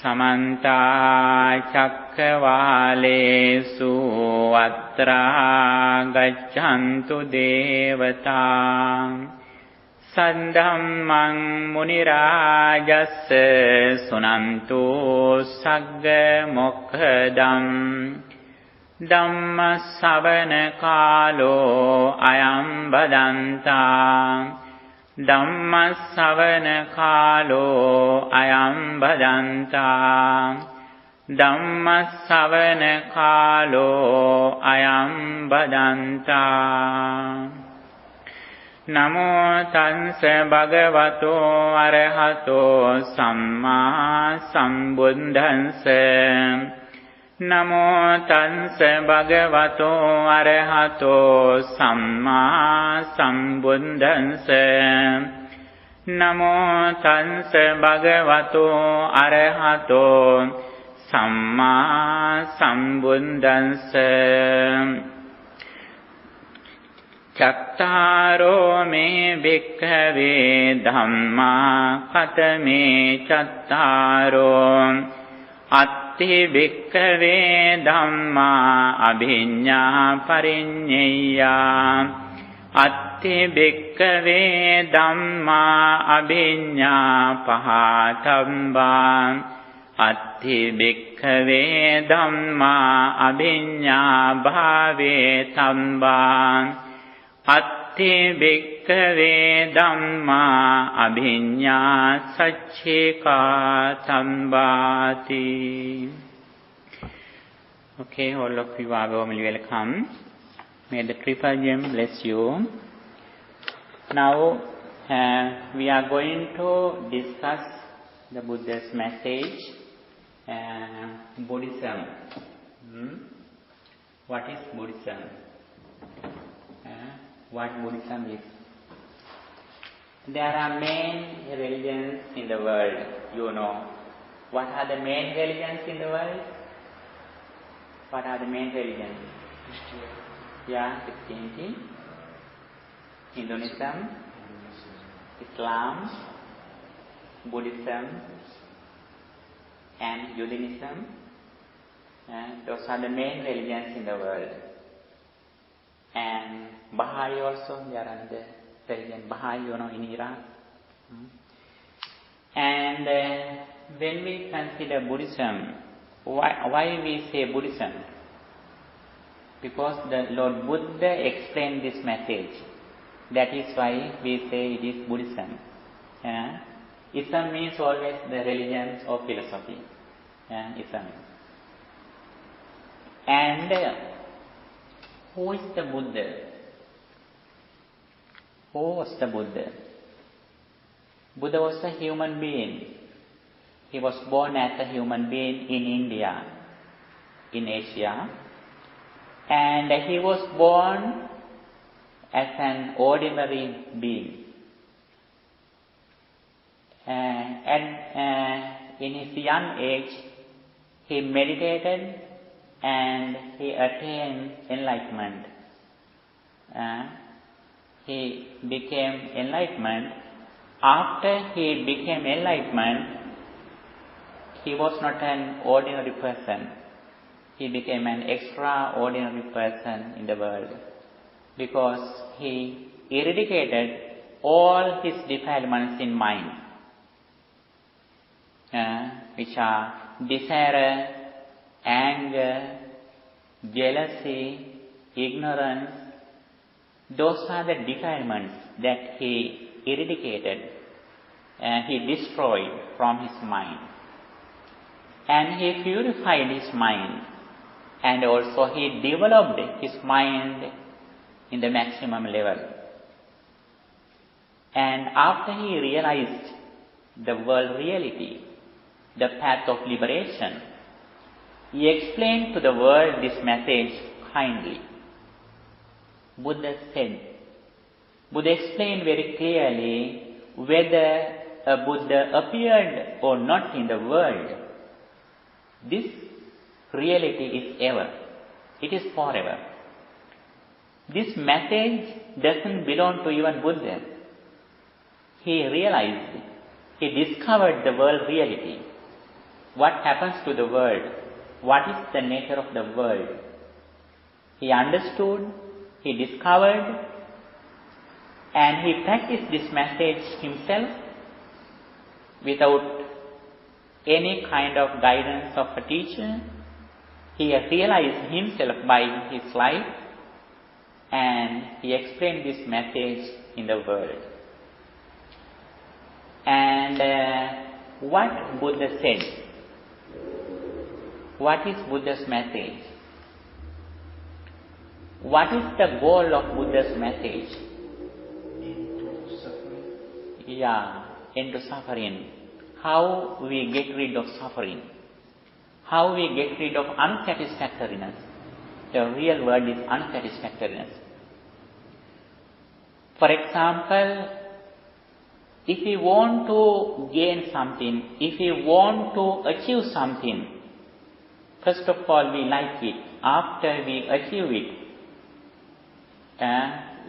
Samanta Cakkavalesu Atra Gaccantu Devatam Saddhammang Munirajassa Sunantu Sagga Mokkadam Dhamma Savana Kalo Ayam Badanta Dhamma Savana Kalo Ayam Badanta Dhamma Savana Kalo Ayam Badanta Namo Tansa Bhagavato Arahato Samma Sambuddhassa Namo Tansa Bhagavato Arahato Samma Sambuddhassa Namo Tansa Bhagavato Arahato Samma Sambuddhassa Cattaro me bhikkhave dhamma katame cattaro Atti bhikkhave dhamma abhinya parinyeya Atti bhikkhave dhamma abhinya pahatamba Atti bhikkhave dhamma abhinya bhave tamba Atti bhikkhave dhamma abhinya saccika sambhati. Okay, all of you are warmly welcome. May the Triple Gem bless you. Now, we are going to discuss the Buddha's message, Buddhism. What is Buddhism? What Buddhism is? There are main religions in the world, you know. What are the main religions in the world? What are the main religions? Yeah, Christianity, Hinduism, Islam, Buddhism, and Judaism. Those are the main religions in the world. And Baha'i also, they are under religion Baha'i, you know, in Iraq. And when we consider Buddhism, why we say Buddhism? Because the Lord Buddha explained this message. That is why we say it is Buddhism. Islam means always the religions or philosophy. Islam. And who is the Buddha? Who was the Buddha? Buddha was a human being. He was born as a human being in India, in Asia. And he was born as an ordinary being. And in his young age, he meditated and he attained enlightenment. He became enlightenment. After he became enlightenment, he was not an ordinary person. He became an extraordinary person in the world because he eradicated all his defilements in mind, which are desire, anger, jealousy, ignorance. Those are the defilements that he eradicated and he destroyed from his mind. And he purified his mind, and also he developed his mind in the maximum level. And after he realized the world reality, the path of liberation, he explained to the world this message kindly. Buddha explained very clearly whether a Buddha appeared or not in the world. This reality is ever. It is forever. This message doesn't belong to even Buddha. He realized, he discovered the world reality. what happens to the world, what is the nature of the world. He understood, he discovered, and he practiced this message himself without any kind of guidance of a teacher. He realized himself by his life, and he explained this message in the world. And what Buddha said? What is Buddha's message? What is the goal of Buddha's message? End to suffering. Yeah, end to suffering. How we get rid of suffering. How we get rid of unsatisfactoriness. The real word is unsatisfactoriness. For example, if we want to gain something, if we want to achieve something, first of all we like it. After we achieve it,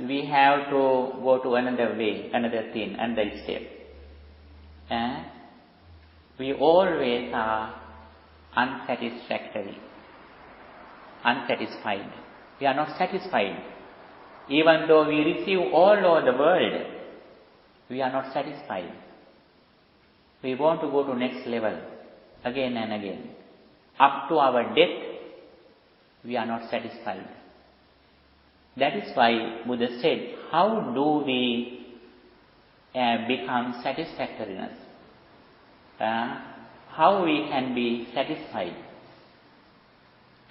we have to go to another way, another thing, another step. We always are unsatisfied. We are not satisfied. Even though we receive all over the world, we are not satisfied. We want to go to next level again and again. Up to our death, we are not satisfied. That is why Buddha said, how do we become satisfactoriness? How we can be satisfied?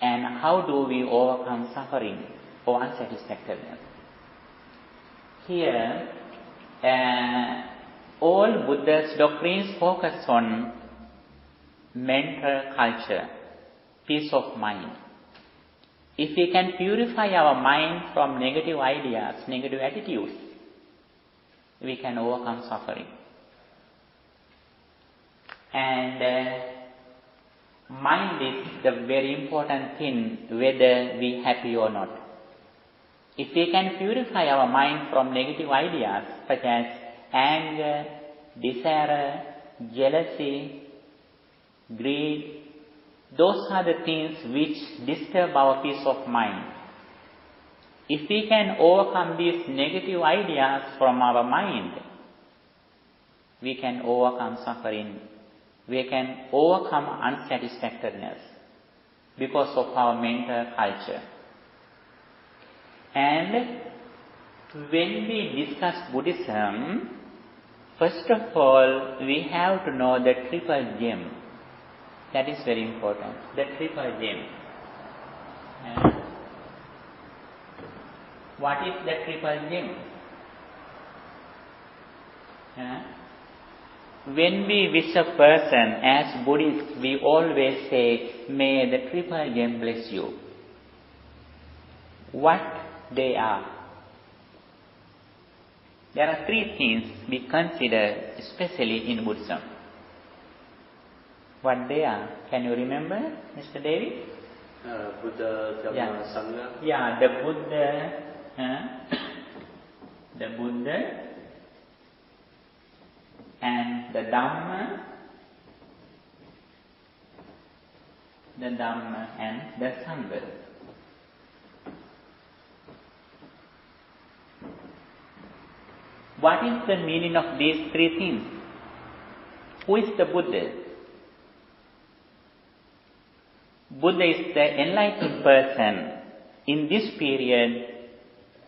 And how do we overcome suffering or unsatisfactoriness? Here, all Buddha's doctrines focus on mental culture, peace of mind. If we can purify our mind from negative ideas, negative attitudes, we can overcome suffering. And mind is the very important thing, whether we are happy or not. If we can purify our mind from negative ideas such as anger, desire, jealousy, greed, those are the things which disturb our peace of mind. If we can overcome these negative ideas from our mind, we can overcome suffering. We can overcome unsatisfactoriness because of our mental culture. And when we discuss Buddhism, first of all, we have to know the triple gem. That is very important. The triple gem. What is the triple gem? When we wish a person, as Buddhists, we always say, may the triple gem bless you. What they are? There are three things we consider, especially in Buddhism. What they are? Can you remember, Mr. David? Buddha, Dhamma, Sangha. Yeah, the Buddha, and the Dhamma, and the Sangha. What is the meaning of these three things? Who is the Buddha? Buddha is the enlightened person in this period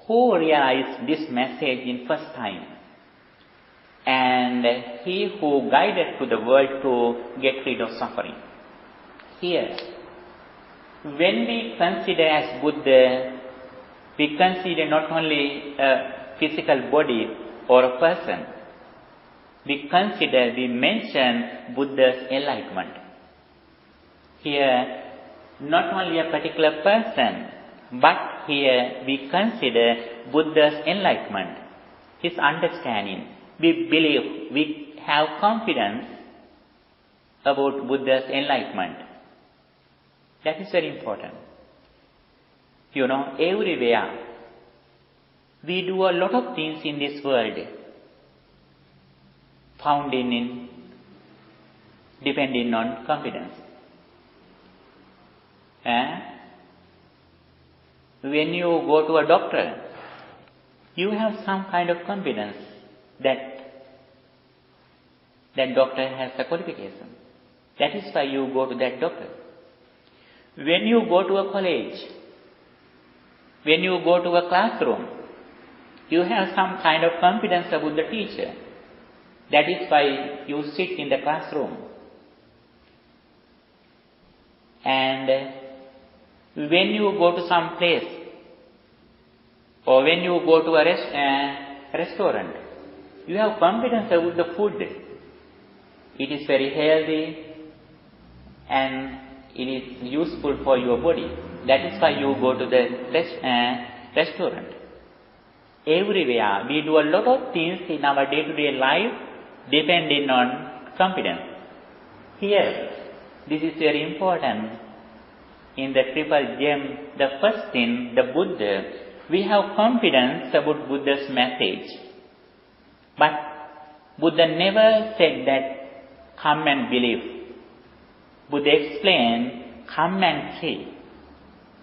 who realized this message in first time, and he who guided to the world to get rid of suffering. Here, when we consider as Buddha, we consider not only a physical body or a person. We mention Buddha's enlightenment. Here, not only a particular person, but here we consider Buddha's enlightenment, his understanding. We believe, we have confidence about Buddha's enlightenment. That is very important. You know, everywhere we do a lot of things in this world, found in depending on confidence. When you go to a doctor, you have some kind of confidence that that doctor has a qualification. That is why you go to that doctor. When you go to a college, when you go to a classroom, you have some kind of confidence about the teacher. That is why you sit in the classroom. And when you go to some place, or when you go to a restaurant, you have confidence about the food. It is very healthy and it is useful for your body. That is why you go to the restaurant. Everywhere, we do a lot of things in our day-to-day life depending on confidence. Here, this is very important. In the triple gem, the first thing, the Buddha, we have confidence about Buddha's message. But Buddha never said that, come and believe. Buddha explained, come and see.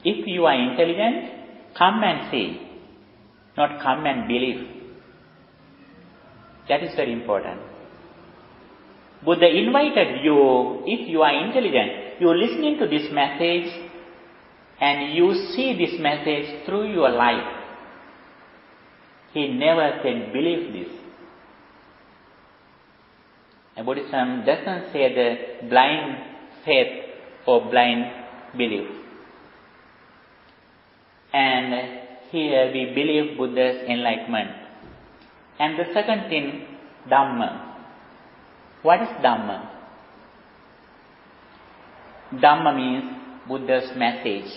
If you are intelligent, come and see. Not come and believe. That is very important. Buddha invited you, if you are intelligent, you are listening to this message and you see this message through your life. He never said, believe this. And Buddhism doesn't say the blind faith or blind belief. And here we believe Buddha's enlightenment. And the second thing, Dhamma. What is Dhamma? Dhamma means Buddha's message.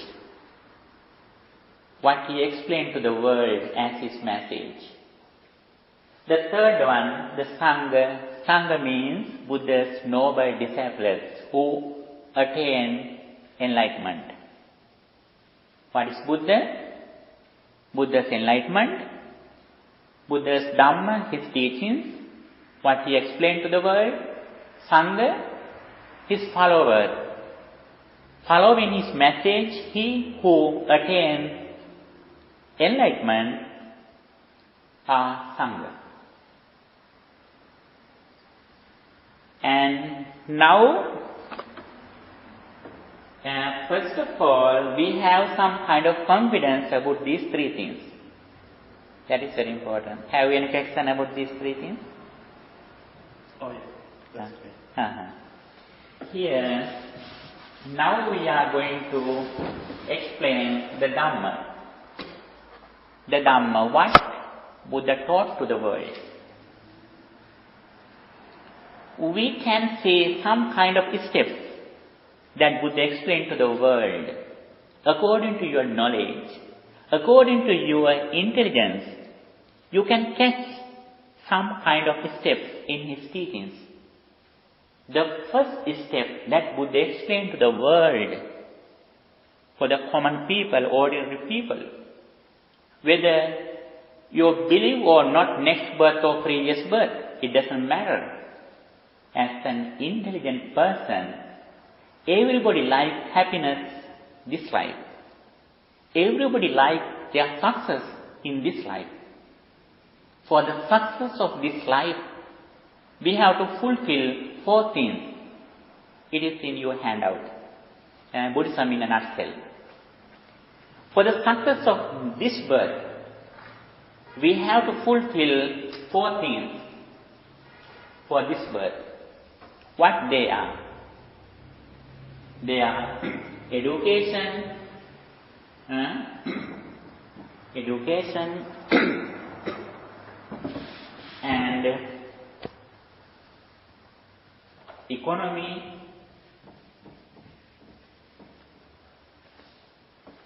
What he explained to the world as his message. The third one, the Sangha. Sangha means Buddha's noble disciples who attain enlightenment. What is Buddha? Buddha's enlightenment, Buddha's Dhamma, his teachings, what he explained to the world, Sangha, his followers. Following his message, he who attains enlightenment are Sangha. And now, first of all, we have some kind of confidence about these three things. That is very important. Have you any question about these three things? Oh, yeah. That's great. Here, now we are going to explain the Dhamma. The Dhamma, what Buddha taught to the world. We can see some kind of steps that Buddha explained to the world. According to your knowledge, according to your intelligence, you can catch some kind of steps in his teachings. The first step that Buddha explained to the world, for the common people, ordinary people, whether you believe or not next birth or previous birth, it doesn't matter. As an intelligent person, everybody likes happiness this life. Everybody likes their success in this life. For the success of this life, we have to fulfill 4 things. It is in your handout. Buddhism in a nutshell. For the success of this birth, we have to fulfill 4 things for this birth. What they are? They are education, and economy,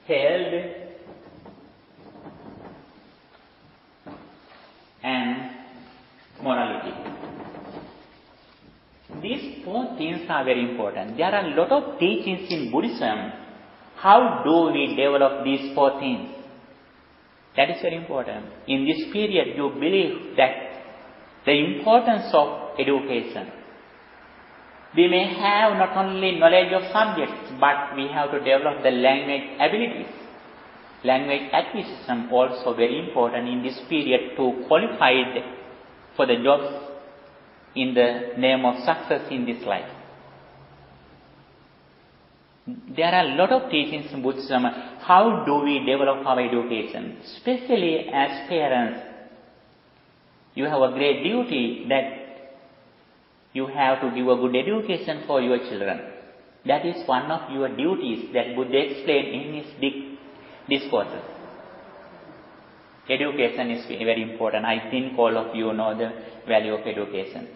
health, and morality. These 4 things are very important. There are a lot of teachings in Buddhism. How do we develop these 4 things? That is very important. In this period, you believe that the importance of education. We may have not only knowledge of subjects, but we have to develop the language abilities. Language acquisition also very important in this period to qualify for the jobs in the name of success in this life. There are a lot of teachings in Buddhism. How do we develop our education? Especially as parents, you have a great duty that you have to give a good education for your children. That is one of your duties that Buddha explained in his discourses. Education is very important. I think all of you know the value of education.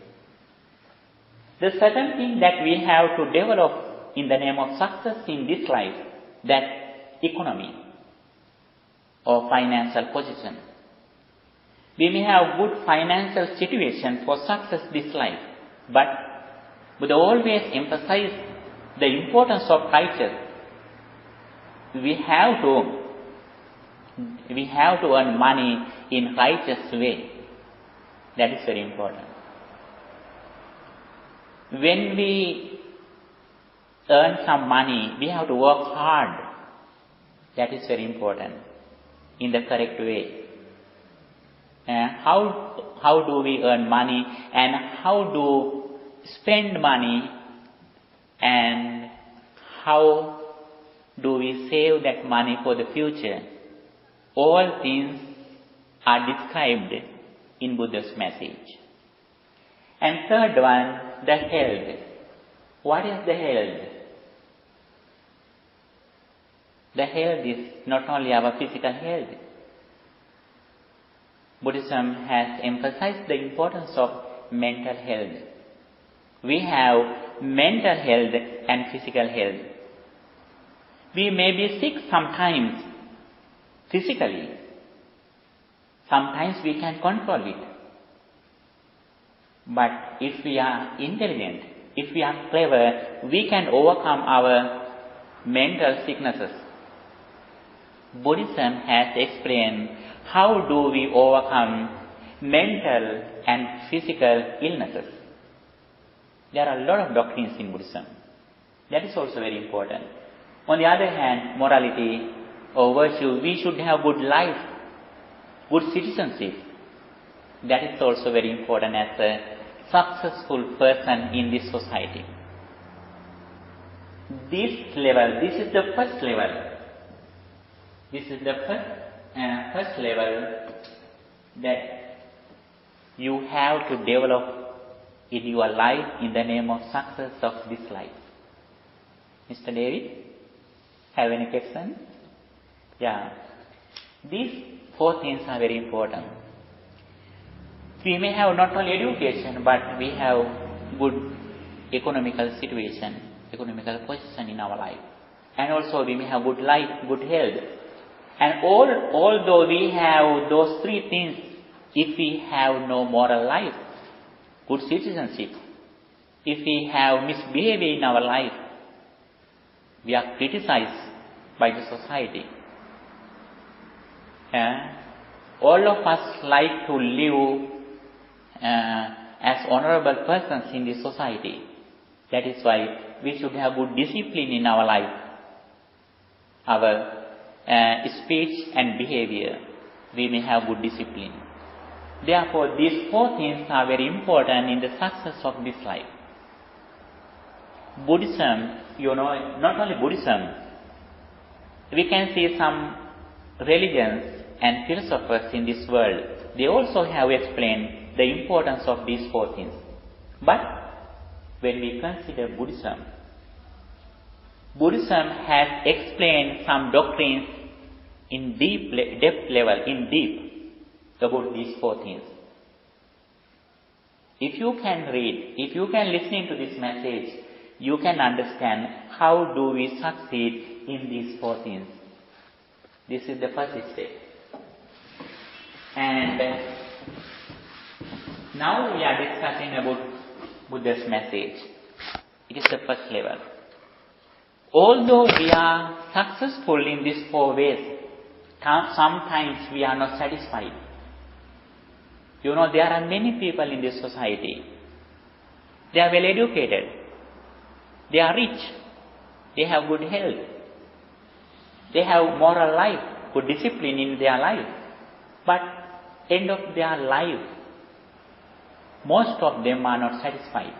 The second thing that we have to develop in the name of success in this life, that economy or financial position. We may have good financial situation for success this life, but Buddha always emphasize the importance of righteous. We have to earn money in righteous way. That is very important. When we earn some money, we have to work hard. That is very important. In the correct way. How do we earn money and how do spend money and how do we save that money for the future? All things are described in Buddha's message. And third one, the health. What is the health? The health is not only our physical health. Buddhism has emphasized the importance of mental health. We have mental health and physical health. We may be sick sometimes physically. Sometimes we can control it. But if we are intelligent, if we are clever, we can overcome our mental sicknesses. Buddhism has explained how do we overcome mental and physical illnesses. There are a lot of doctrines in Buddhism. That is also very important. On the other hand, morality or virtue, we should have good life, good citizenship. That is also very important as a successful person in this society. This is the first level. This is the first level that you have to develop in your life in the name of success of this life. Mr. David, have any question? Yeah. These four things are very important. We may have not only education, but we have good economical situation, economical position in our life. And also we may have good life, good health. And although we have those three things, if we have no moral life, good citizenship, if we have misbehavior in our life, we are criticized by the society. All of us like to live as honorable persons in this society. That is why we should have good discipline in our life. Our speech and behavior, we may have good discipline. Therefore, these four things are very important in the success of this life. Buddhism, not only Buddhism, we can see some religions and philosophers in this world. They also have explained the importance of these four things. But when we consider Buddhism has explained some doctrines in deep about these four things. If you can read, if you can listen to this message, you can understand how do we succeed in these four things. This is the first step. And now we are discussing about Buddha's message. It is the first level. Although we are successful in these four ways, sometimes we are not satisfied. There are many people in this society. They are well educated. They are rich. They have good health. They have moral life, good discipline in their life. But end of their life, most of them are not satisfied.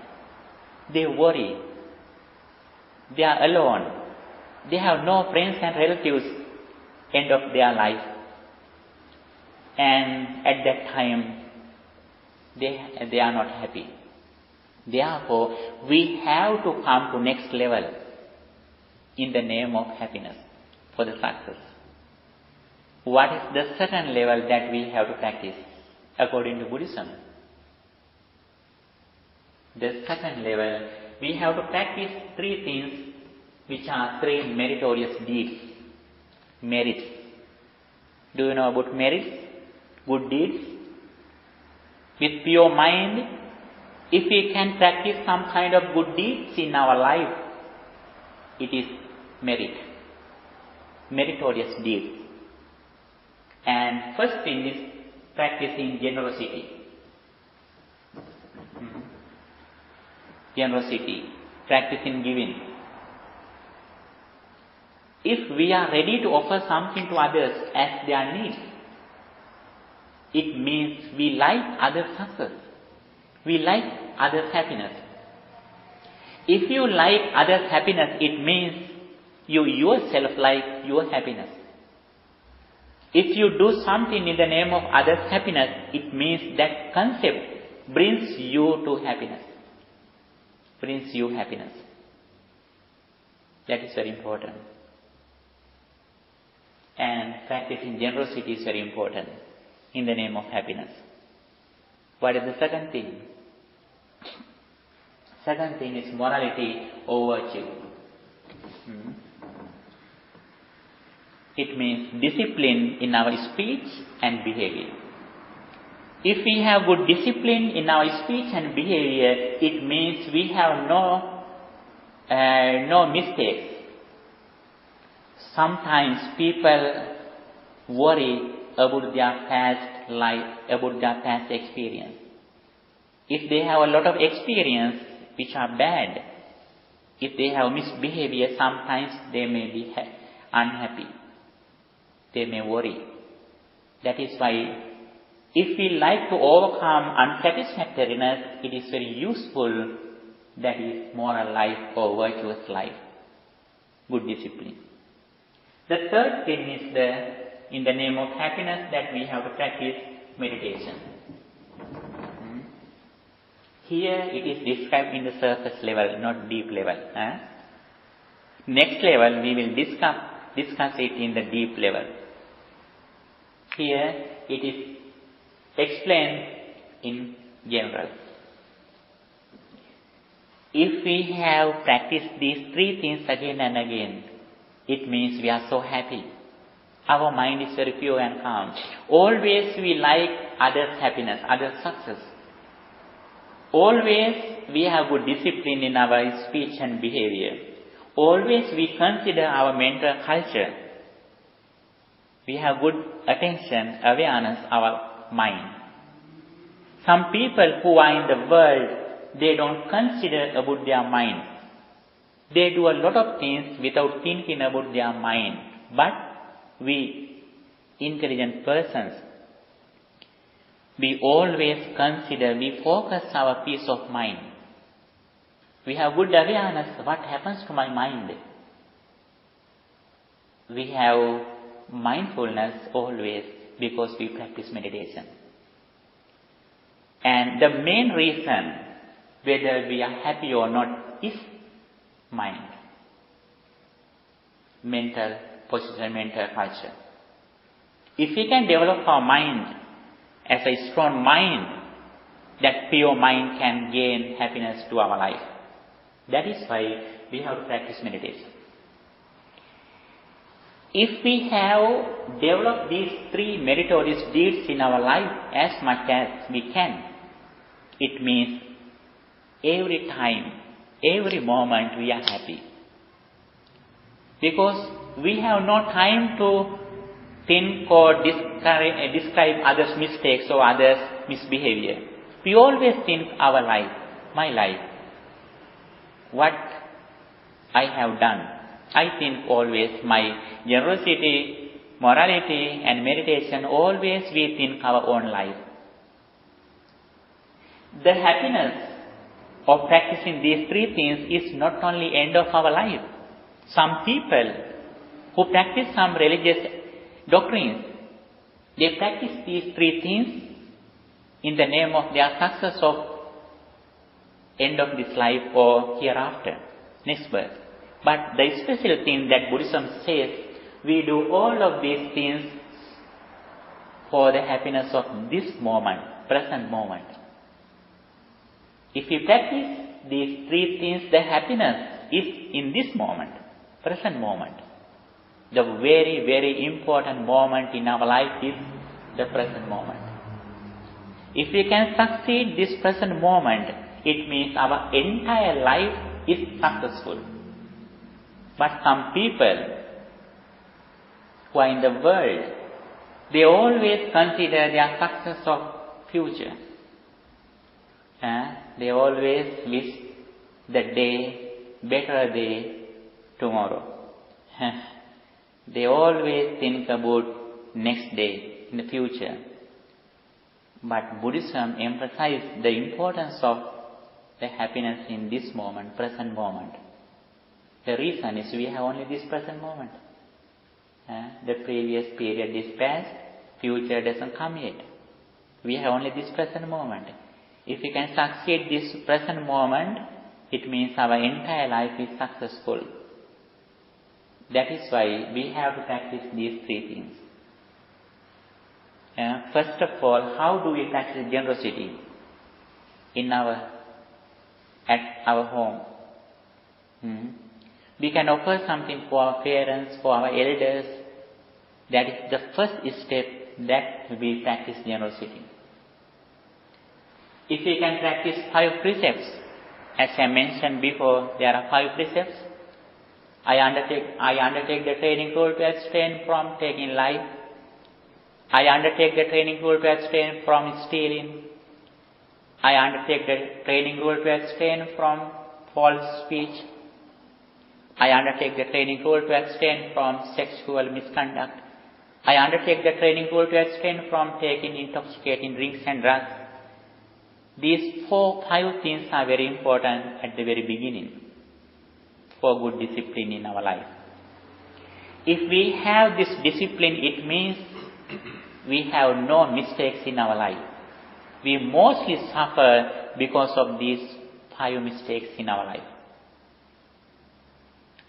They worry. They are alone. They have no friends and relatives end of their life. And at that time, they are not happy. Therefore, we have to come to next level in the name of happiness for the success. What is the second level that we have to practice according to Buddhism? The second level, we have to practice three things which are three meritorious deeds. Merits. Do you know about merits? Good deeds. With pure mind, if we can practice some kind of good deeds in our life, it is merit. Meritorious deeds. And first thing is practicing generosity. Generosity. Practicing giving. If we are ready to offer something to others as their needs, it means we like others' success. We like others' happiness. If you like others' happiness, it means you yourself like your happiness. If you do something in the name of others' happiness, it means that concept brings you to happiness. Brings you happiness. That is very important. And practicing generosity is very important in the name of happiness. What is the second thing? Second thing is morality or virtue. It means discipline in our speech and behavior. If we have good discipline in our speech and behavior, it means we have no mistakes. Sometimes people worry about their past life, about their past experience. If they have a lot of experience which are bad, if they have misbehavior, sometimes they may be unhappy. They may worry. That is why if we like to overcome unsatisfactoriness, it is very useful, that is moral life or virtuous life, good discipline. The third thing is in the name of happiness, that we have to practice meditation. Here it is described in the surface level, not deep level. Next level we will discuss it in the deep level. Here it is explained in general. If we have practiced these three things again and again, it means we are so happy. Our mind is very pure and calm. Always we like others' happiness, others' success. Always we have good discipline in our speech and behavior. Always we consider our mental culture. We have good attention, awareness, our mind. Some people who are in the world, they don't consider about their mind. They do a lot of things without thinking about their mind. But we, intelligent persons, we always consider, we focus our peace of mind. We have good awareness, what happens to my mind? We have mindfulness always because we practice meditation. And the main reason whether we are happy or not is mind. Mental position, mental culture. If we can develop our mind as a strong mind, that pure mind can gain happiness to our life. That is why we have to practice meditation. If we have developed these three meritorious deeds in our life as much as we can, it means every time, every moment we are happy. Because we have no time to think or describe others' mistakes or others' misbehavior. We always think our life, my life. What I have done. I think always my generosity, morality and meditation, always we think our own life. The happiness of practicing these three things is not only end of our life. Some people who practice some religious doctrines, they practice these three things in the name of their success of end of this life or hereafter, next birth. But the special thing that Buddhism says, we do all of these things for the happiness of this moment, present moment. If we practice these three things, the happiness is in this moment, present moment. The very, very important moment in our life is the present moment. If we can succeed this present moment, it means our entire life is successful. But some people who are in the world, they always consider their success of future. They always wish the better day tomorrow. They always think about next day in the future. But Buddhism emphasizes the importance of the happiness in this moment, present moment. The reason is we have only this present moment. The previous period is past, future doesn't come yet. We have only this present moment. If we can succeed this present moment, it means our entire life is successful. That is why we have to practice these three things. First of all, how do we practice generosity at our home? We can offer something for our parents, for our elders. That is the first step that we practice generosity. If we can practice 5 precepts, as I mentioned before, there are 5 precepts. I undertake the training rule to abstain from taking life. I undertake the training rule to abstain from stealing. I undertake the training rule to abstain from false speech. I undertake the training rule to abstain from sexual misconduct. I undertake the training rule to abstain from taking intoxicating drinks and drugs. These 5 things are very important at the very beginning for good discipline in our life. If we have this discipline, it means we have no mistakes in our life. We mostly suffer because of these 5 mistakes in our life.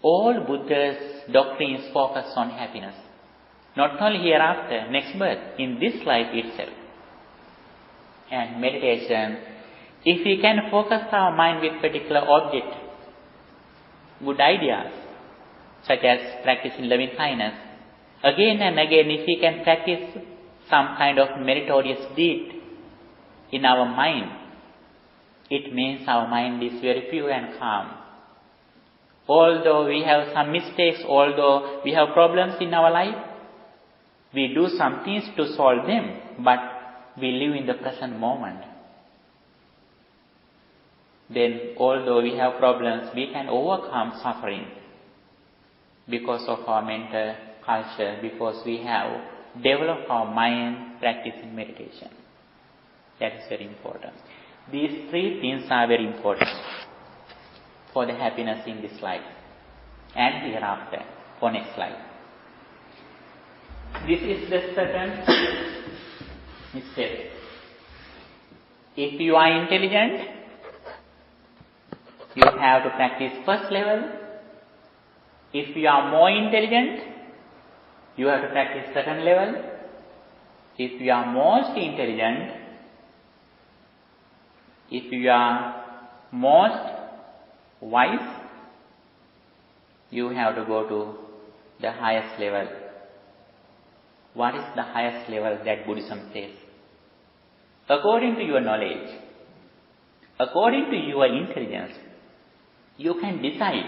All Buddha's doctrines focus on happiness. Not only hereafter, next birth, in this life itself. And meditation, if we can focus our mind with particular object, good ideas, such as practicing loving kindness, again and again, if we can practice some kind of meritorious deed in our mind, it means our mind is very pure and calm. Although we have some mistakes, although we have problems in our life, we do some things to solve them, but we live in the present moment. Then, although we have problems, we can overcome suffering because of our mental culture, because we have developed our mind practicing meditation. That is very important. These 3 things are very important for the happiness in this life and hereafter, for next life. This is the second step. If you are intelligent, you have to practice first level. If you are more intelligent, you have to practice second level. If you are most intelligent, if you are most wise, you have to go to the highest level. What is the highest level that Buddhism says? According to your knowledge, according to your intelligence, you can decide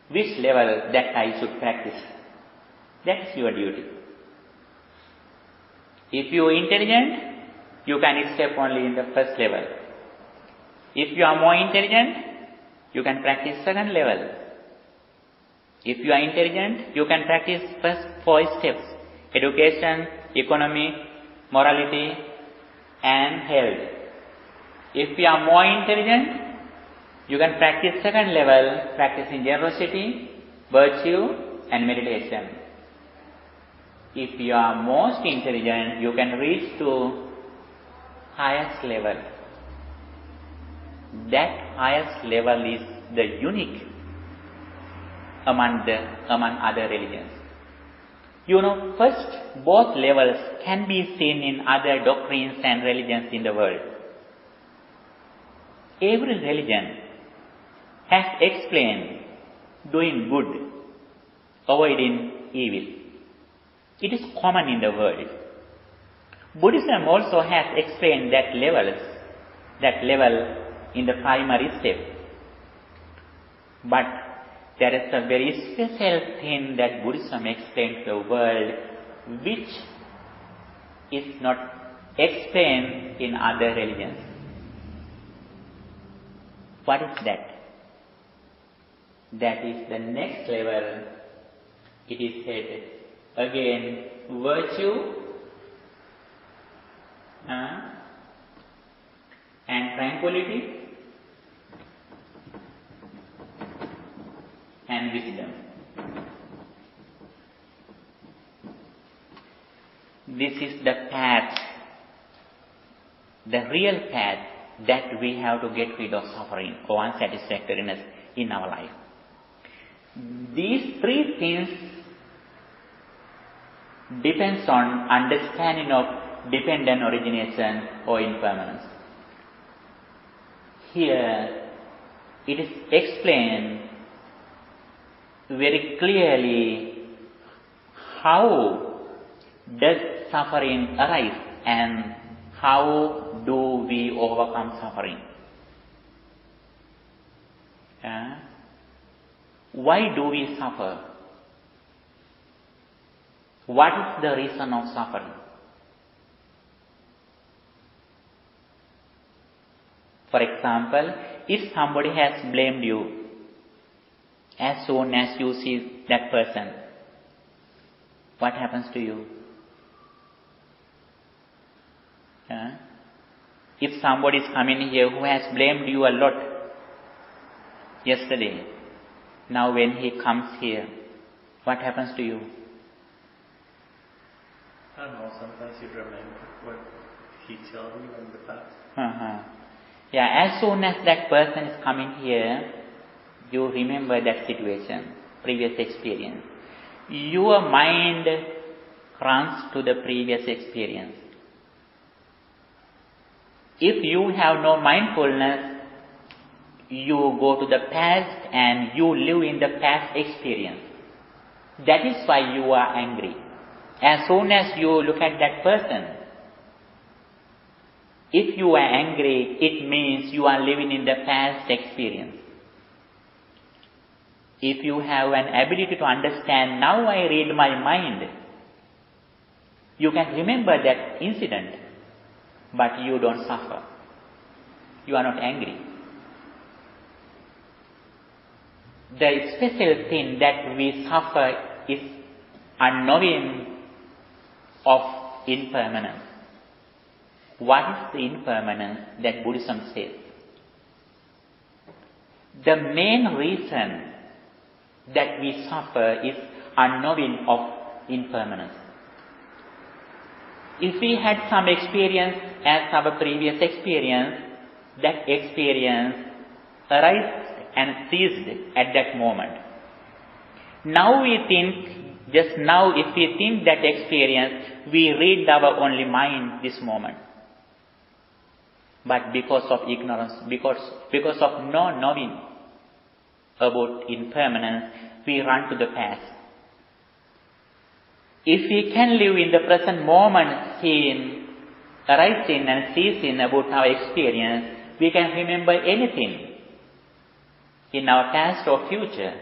which level that I should practice. That's your duty. If you are intelligent, you can step only in the first level. If you are more intelligent, you can practice second level. If you are intelligent, you can practice first 4 steps: education, economy, morality, and health. If you are more intelligent, you can practice second level, practicing generosity, virtue, and meditation. If you are most intelligent, you can reach to highest level. That highest level is the unique among other religions. You know, first, both levels can be seen in other doctrines and religions in the world. Every religion has explained doing good, avoiding evil. It is common in the world. Buddhism also has explained that level in the primary step. But there is a very special thing that Buddhism explains to the world, which is not explained in other religions. What is that? That is the next level. It is said again, virtue and tranquility and wisdom. This is the path, the real path that we have to get rid of suffering or unsatisfactoriness in our life. These 3 things depends on understanding of dependent origination or impermanence. Here it is explained very clearly how does suffering arise and how do we overcome suffering. Why do we suffer? What is the reason of suffering? For example, if somebody has blamed you, as soon as you see that person, what happens to you? If somebody is coming here who has blamed you a lot yesterday, now when he comes here, what happens to you? I don't know, sometimes you remember what he told you in the past. Yeah, as soon as that person is coming here, you remember that situation, previous experience. Your mind runs to the previous experience. If you have no mindfulness, you go to the past and you live in the past experience. That is why you are angry. As soon as you look at that person, if you are angry, it means you are living in the past experience. If you have an ability to understand, now I read my mind, you can remember that incident, but you don't suffer. You are not angry. The special thing that we suffer is unknowing of impermanence. What is the impermanence that Buddhism says? The main reason that we suffer is unknowing of impermanence. If we had some experience as our previous experience, that experience arises and ceased at that moment. Now we think, just now if we think that experience, we read our only mind this moment. But because of ignorance, because of no knowing about impermanence, we run to the past. If we can live in the present moment, seeing, arising and ceasing about our experience, we can remember anything in our past or future.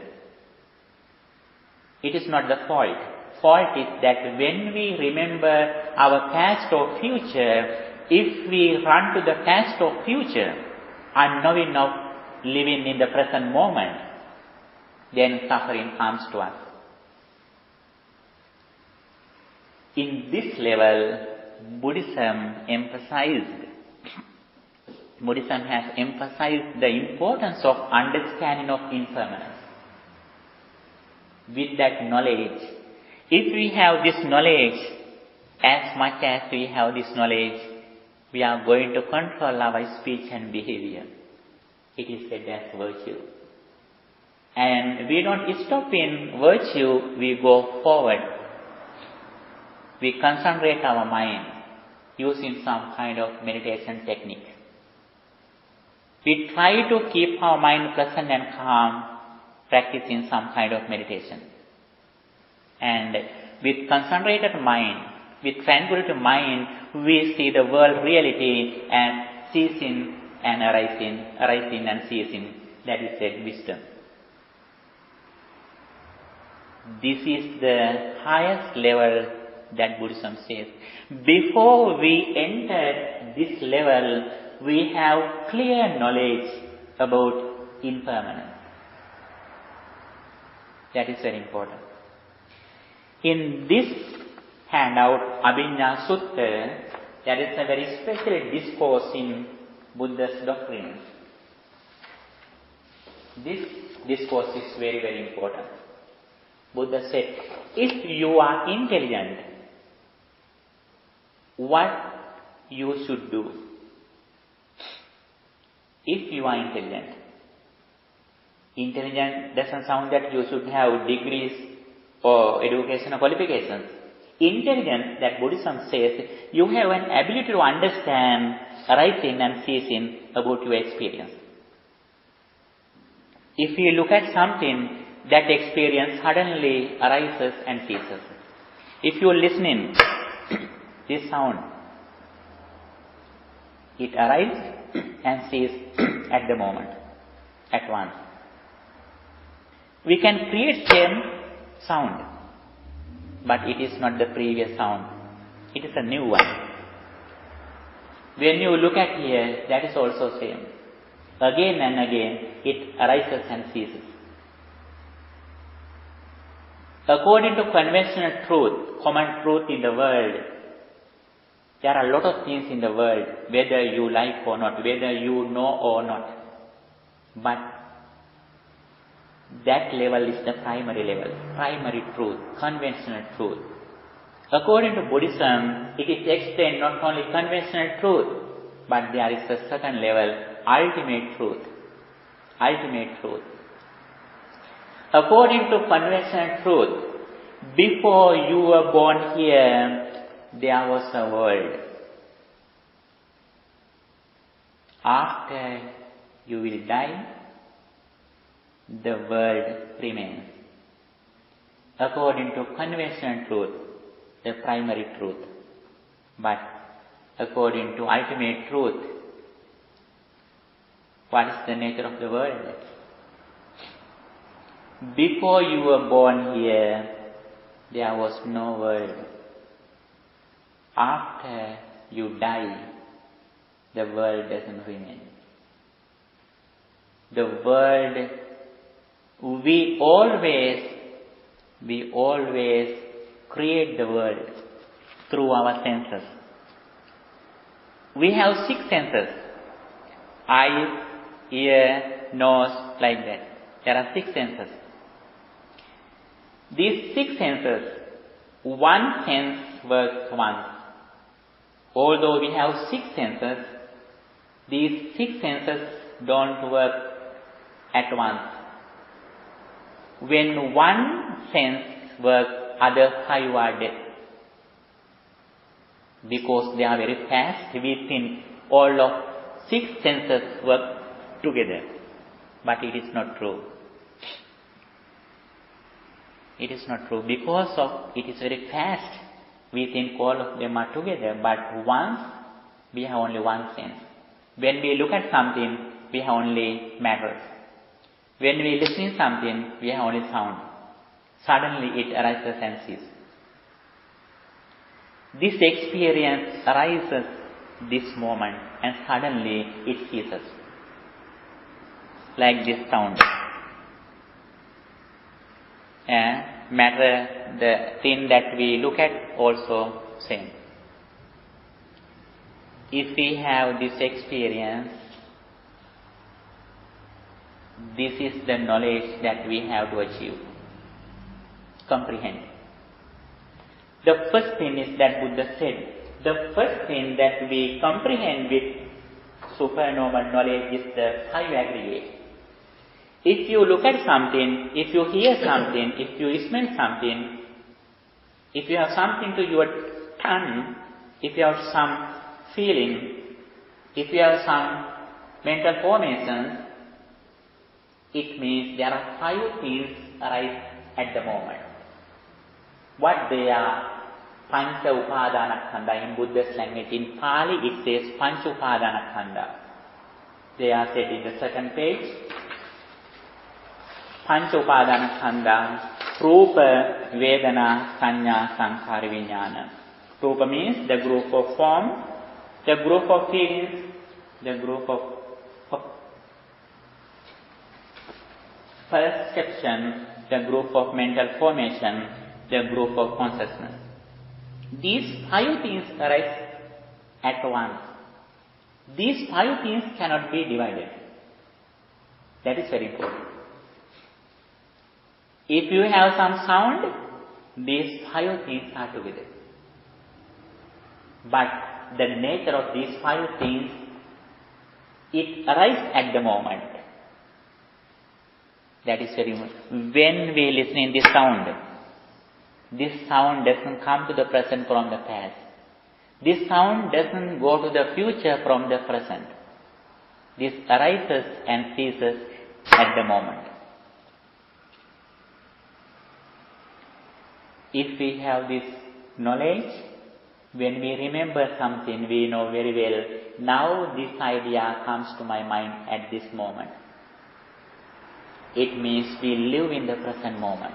It is not the fault. Fault is that when we remember our past or future, if we run to the past or future, unknowing of living in the present moment, then suffering comes to us. In this level, Buddhism has emphasized the importance of understanding of impermanence. With that knowledge, if we have this knowledge, as much as we have this knowledge, we are going to control our speech and behavior. It is said as virtue. And we don't stop in virtue, we go forward. We concentrate our mind using some kind of meditation technique. We try to keep our mind pleasant and calm, practicing some kind of meditation. And with concentrated mind, with tranquility mind, we see the world reality as ceasing and arising and ceasing. That is said wisdom. This is the highest level that Buddhism says. Before we enter this level, we have clear knowledge about impermanence. That is very important. In this handout, Abhinna Sutta, there is a very special discourse in Buddha's doctrine. This discourse is very, very important. Buddha said, if you are intelligent, what you should do? If you are intelligent. Intelligent doesn't sound that you should have degrees or educational qualifications. Intelligence, that Buddhism says, you have an ability to understand arising and ceasing about your experience. If you look at something, that experience suddenly arises and ceases. If you are listening, this sound, it arises and ceases at the moment, at once. We can create same sound, but it is not the previous sound. It is a new one. When you look at here, that is also same. Again and again, it arises and ceases. According to conventional truth, common truth in the world, there are a lot of things in the world, whether you like or not, whether you know or not. But that level is the primary level, primary truth, conventional truth. According to Buddhism, it is explained not only conventional truth, but there is a second level, ultimate truth. Ultimate truth. According to conventional truth, before you were born here, there was a world. After you will die, the world remains. According to conventional truth, the primary truth. But according to ultimate truth, what is the nature of the world? Before you were born here, there was no world. After you die, the world doesn't remain. The world, we always create the world through our senses. We have 6 senses. Eyes, ear, nose, like that. There are 6 senses. These 6 senses, one sense works once. Although we have 6 senses, these 6 senses don't work at once. When one sense works, other 5 are dead. Because they are very fast, we think all of 6 senses work together. But it is not true. It is not true. Because of it is very fast, we think all of them are together. But once, we have only one sense. When we look at something, we have only matters. When we listen to something, we have only sound. Suddenly it arises and ceases. This experience arises this moment and suddenly it ceases. Like this sound. matter, the thing that we look at also same. If we have this experience, this is the knowledge that we have to achieve, comprehend. The first thing is that Buddha said, the first thing that we comprehend with supernormal knowledge is the five aggregates. If you look at something, if you hear something, if you smell something, if you have something to your tongue, if you have some feeling, if you have some mental formations, it means there are five things arise at the moment. What they are? Pancha Upadana in Buddha's language. In Pali it says Pancha Upadana. They are said in the second page. Pancha Upadana Rupa, Vedana, Sanya, Sankhara, Vijnana. Rupa means the group of form, the group of feelings, the group of perception, the group of mental formation, the group of consciousness. These five things arise at once. These five things cannot be divided. That is very important. If you have some sound, these five things are together. But the nature of these five things, it arises at the moment. That is very much. When we listen in this sound doesn't come to the present from the past. This sound doesn't go to the future from the present. This arises and ceases at the moment. If we have this knowledge, when we remember something, we know very well, now this idea comes to my mind at this moment. It means we live in the present moment.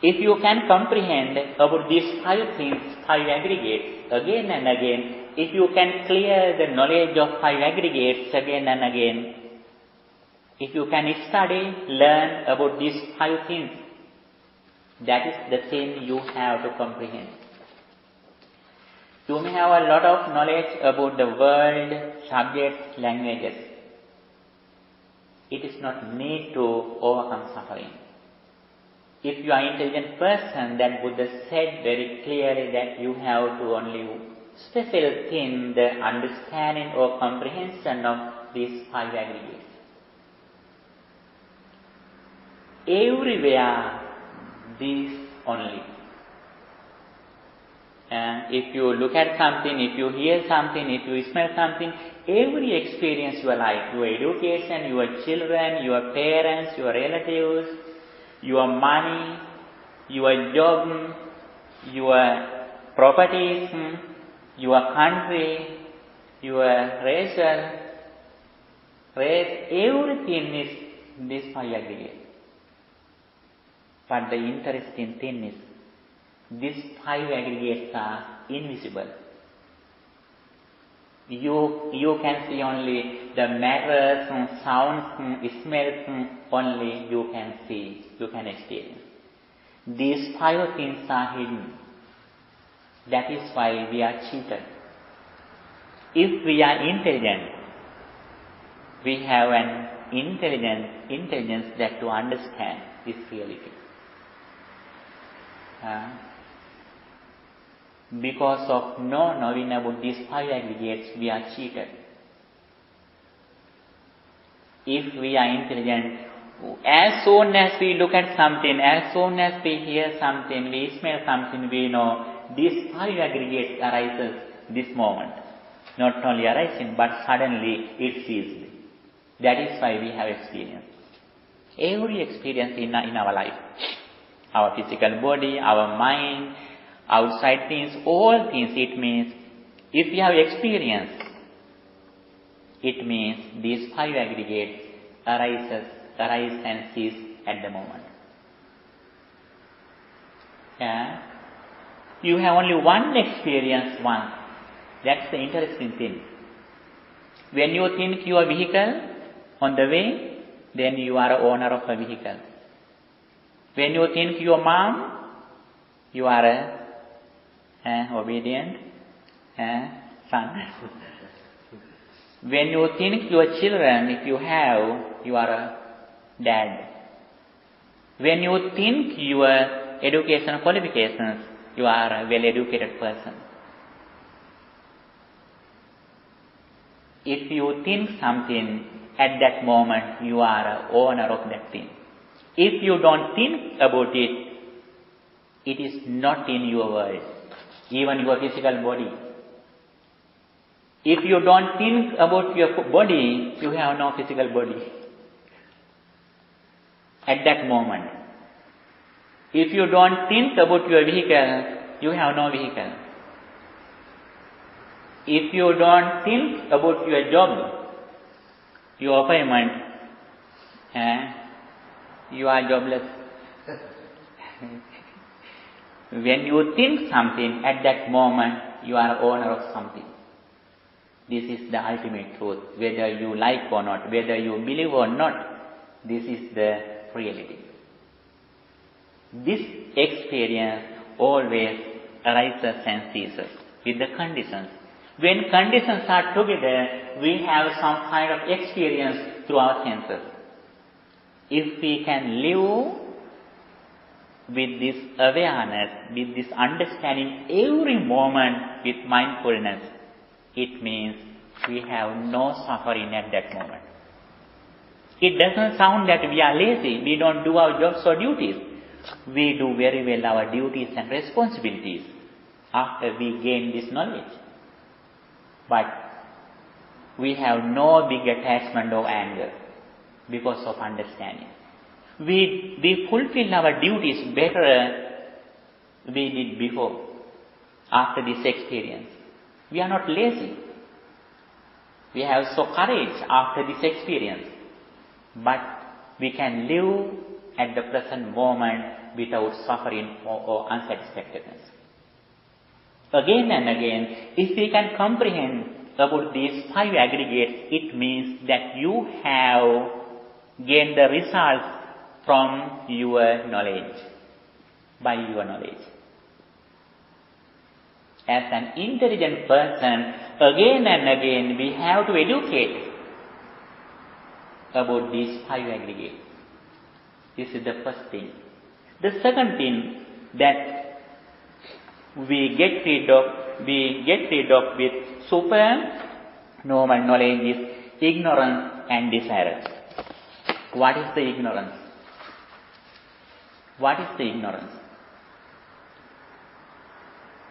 If you can comprehend about these five things, five aggregates, again and again, if you can clear the knowledge of five aggregates again and again, if you can study, learn about these five things, that is the thing you have to comprehend. You may have a lot of knowledge about the world, subjects, languages. It is not need to overcome suffering. If you are an intelligent person, then Buddha said very clearly that you have to only special thing, the understanding or comprehension of these five aggregates. Everywhere, these only. If you look at something, if you hear something, if you smell something, every experience your life, your education, your children, your parents, your relatives, your money, your job, your properties, your country, your race, everything is this five aggregate. But the interesting thing is, these five aggregates are invisible. You can see only the matters, sounds, smells, only you can see, you can experience. These five things are hidden. That is why we are cheated. If we are intelligent, we have an intelligence that to understand this reality. Because of no knowing about these five aggregates, we are cheated. If we are intelligent, as soon as we look at something, as soon as we hear something, we smell something, we know these five aggregates arises this moment. Not only arising, but suddenly it ceases. That is why we have experience. Every experience in our life, our physical body, our mind, outside things, all things, it means, if we have experience, it means these five aggregates arise and cease at the moment. You have only one experience once. That's the interesting thing. When you think your vehicle on the way, then you are owner of a vehicle. When you think your mom, you are a obedient son. When you think your children, if you have, you are a dad. When you think your education qualifications, you are a well-educated person. If you think something, at that moment, you are an owner of that thing. If you don't think about it, it is not in your world, even your physical body. If you don't think about your body, you have no physical body. At that moment. If you don't think about your vehicle, you have no vehicle. If you don't think about your job, your appointment, you are jobless. When you think something, at that moment, you are owner of something. This is the ultimate truth. Whether you like or not, whether you believe or not, this is the reality. This experience always arises and ceases with the conditions. When conditions are together, we have some kind of experience through our senses. If we can live with this awareness, with this understanding every moment with mindfulness, it means we have no suffering at that moment. It doesn't sound that we are lazy, we don't do our jobs or duties. We do very well our duties and responsibilities after we gain this knowledge. But we have no big attachment or anger because of understanding. We fulfill our duties better we did before, after this experience. We are not lazy. We have so courage after this experience. But we can live at the present moment without suffering or unsatisfactoriness. Again and again, if we can comprehend about these 5 aggregates, it means that you have gained the results from your knowledge, by your knowledge. As an intelligent person, again and again we have to educate about these 5 aggregates. This is the first thing. The second thing that we get rid of with supernormal knowledge is ignorance and desire. What is the ignorance? What is the ignorance?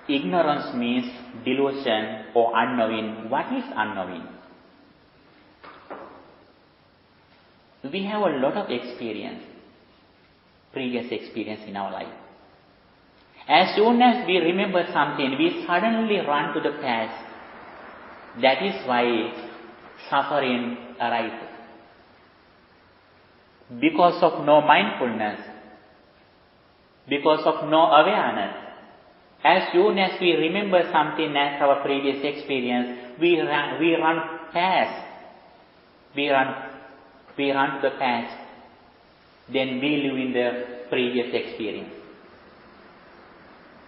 Ignorance means delusion or unknowing. What is unknowing? We have a lot of experience, previous experience in our life. As soon as we remember something, we suddenly run to the past. That is why suffering arises. Because of no mindfulness, because of no awareness. As soon as we remember something as our previous experience, we run past. We run to the past. Then we live in the previous experience.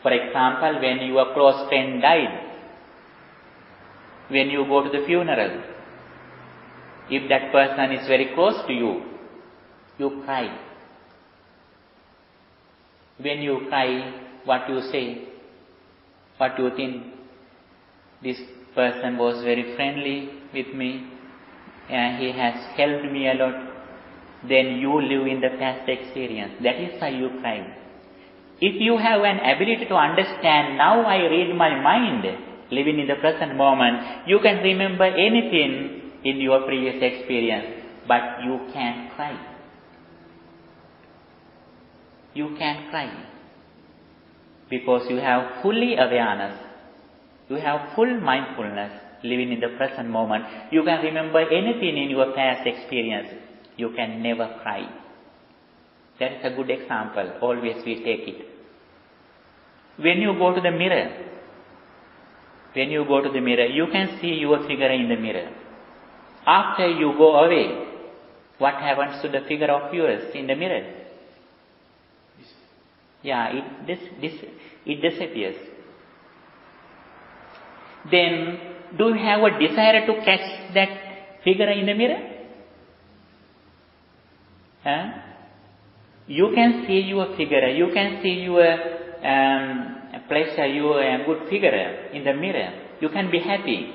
For example, when your close friend died, when you go to the funeral, if that person is very close to you, you cry. When you cry, what you say? What do you think? This person was very friendly with me and he has helped me a lot. Then you live in the past experience. That is why you cry. If you have an ability to understand, now I read my mind, living in the present moment, you can remember anything in your previous experience, but you can't cry. You can't cry. Because you have fully awareness. You have full mindfulness, living in the present moment. You can remember anything in your past experience. You can never cry. That is a good example. Always we take it. When you go to the mirror, you can see your figure in the mirror. After you go away, what happens to the figure of yours in the mirror? Yeah, it disappears. Then, do you have a desire to catch that figure in the mirror? You can see your figure, you can see your pleasure, your good figure in the mirror. You can be happy,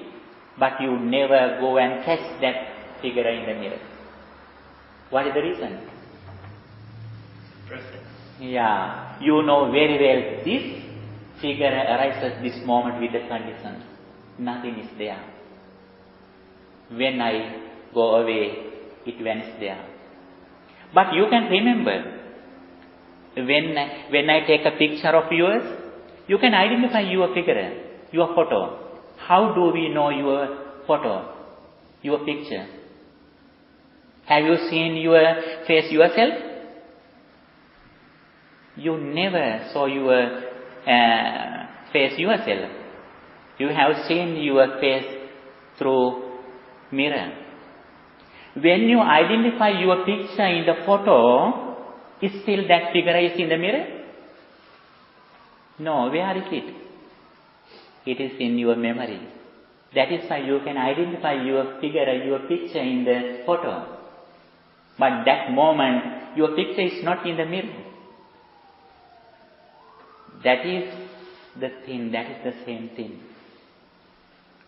but you never go and catch that figure in the mirror. What is the reason? Perfect. Yeah, you know very well this figure arises this moment with the condition. Nothing is there. When I go away, it vanishes there. But you can remember, when I take a picture of yours, you can identify your figure, your photo. How do we know your photo, your picture? Have you seen your face yourself? You never saw your face yourself. You have seen your face through mirror. When you identify your picture in the photo, is still that figure is in the mirror? No, where is it? It is in your memory. That is why you can identify your figure, your picture in the photo. But that moment, your picture is not in the mirror. That is the thing, that is the same thing.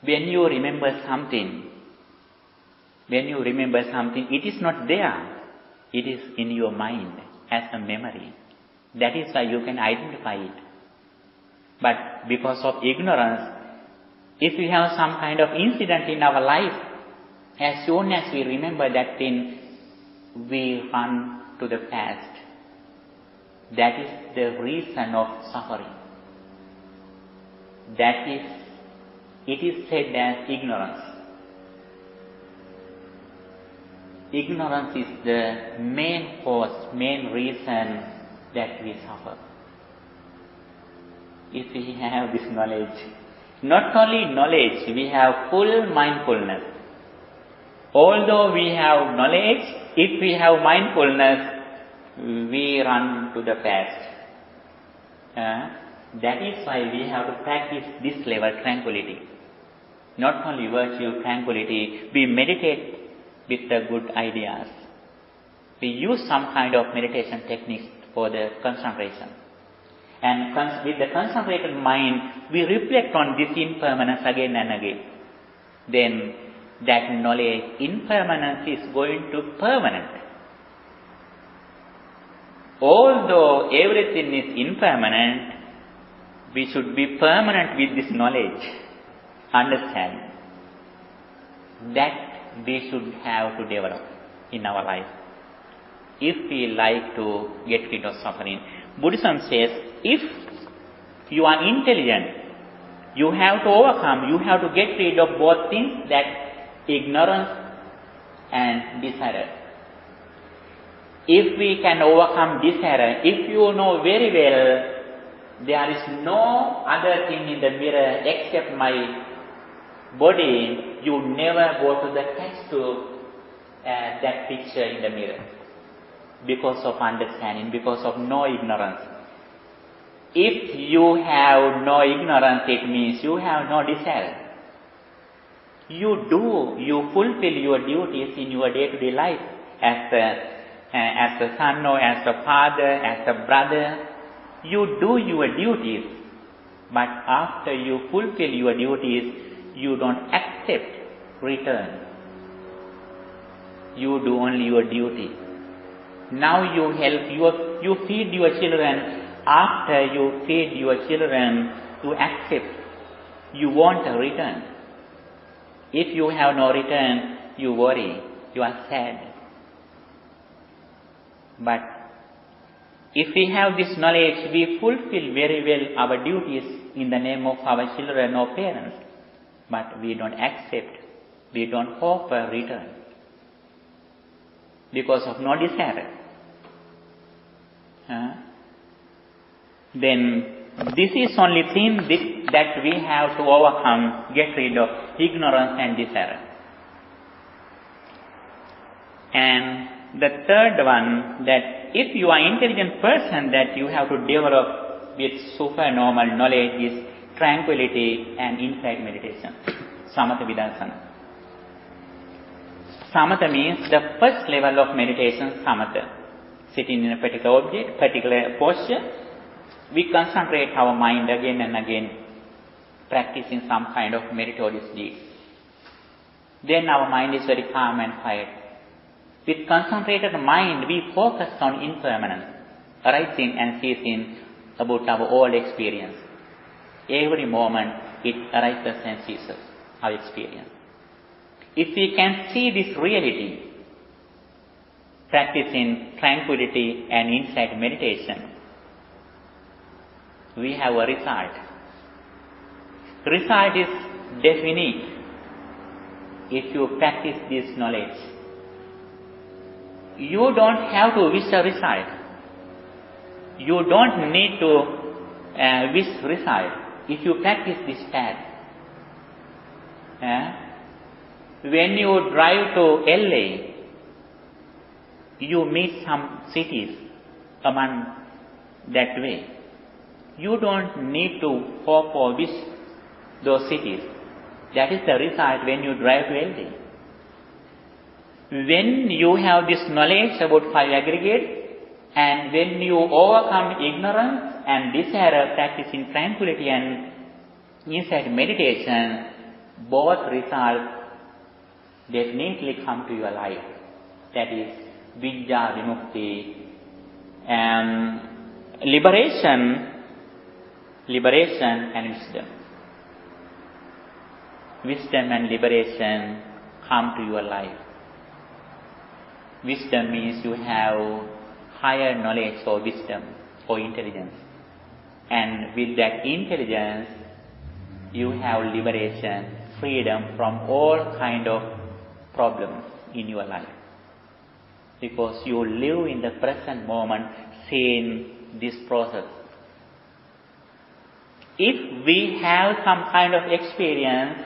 When you remember something, it is not there. It is in your mind as a memory. That is why you can identify it. But because of ignorance, if we have some kind of incident in our life, as soon as we remember that thing, we run to the past. That is the reason of suffering. It is said as ignorance. Ignorance is the main cause, main reason that we suffer. If we have this knowledge, not only knowledge, we have full mindfulness. Although we have knowledge, if we have mindfulness, we run to the past. That is why we have to practice this level, tranquility. Not only virtue, tranquility, we meditate with the good ideas. We use some kind of meditation techniques for the concentration. And with the concentrated mind, we reflect on this impermanence again and again. Then that knowledge, impermanence is going to permanent. Although everything is impermanent, we should be permanent with this knowledge. Understand. That we should have to develop in our life. If we like to get rid of suffering. Buddhism says, if you are intelligent, you have to overcome, you have to get rid of both things, that ignorance and desire. If we can overcome desire, if you know very well, there is no other thing in the mirror except my body, you never go to the catch to that picture in the mirror. Because of understanding, because of no ignorance. If you have no ignorance, it means you have no desire. You fulfill your duties in your day-to-day life as a son or as a father, as a brother. You do your duties, but after you fulfill your duties, you don't accept return. You do only your duty. Now you help, you feed your children. After you feed your children, you accept. You want a return. If you have no return, you worry, you are sad. But if we have this knowledge, we fulfill very well our duties in the name of our children or parents. But we don't accept, we don't hope a return. Because of no desire. Then this is only thing that we have to overcome, get rid of ignorance and desire. And the third one, that if you are intelligent person, that you have to develop with supernormal knowledge is tranquility and insight meditation. Samatha Vidarsana. Samatha means the first level of meditation, samatha. Sitting in a particular object, particular posture, we concentrate our mind again and again, practicing some kind of meritorious deed. Then our mind is very calm and quiet. With concentrated mind, we focus on impermanence, arising and ceasing about our old experience. Every moment it arises and ceases, our experience. If we can see this reality, practicing tranquility and insight meditation, we have a result. Result is definite if you practice this knowledge. You don't have to wish a result. You don't need to wish result if you practice this path. When you drive to LA, you meet some cities among that way. You don't need to hope or wish those cities. That is the result when you drive to LA. When you have this knowledge about five aggregates, and when you overcome ignorance and desire, practicing tranquility and insight meditation, both results definitely come to your life. That is Vidya Vimukti and liberation and wisdom. Wisdom and liberation come to your life. Wisdom means you have higher knowledge or wisdom or intelligence. And with that intelligence, you have liberation, freedom from all kind of problems in your life. Because you live in the present moment, seeing this process. If we have some kind of experience,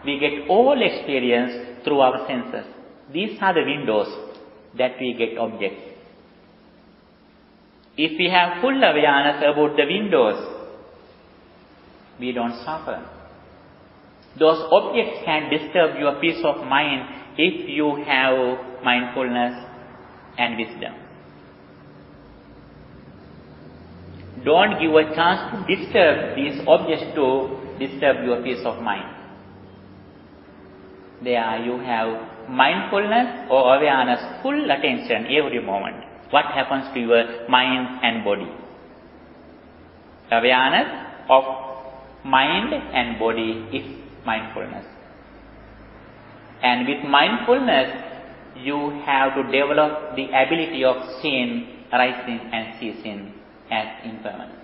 we get all experience through our senses. These are the windows that we get objects. If we have full awareness about the windows, we don't suffer. Those objects can disturb your peace of mind if you have mindfulness and wisdom. Don't give a chance to disturb these objects to disturb your peace of mind. There you have mindfulness or awareness, full attention every moment. What happens to your mind and body? Awareness of mind and body is mindfulness. And with mindfulness, you have to develop the ability of seeing, arising and ceasing as impermanence.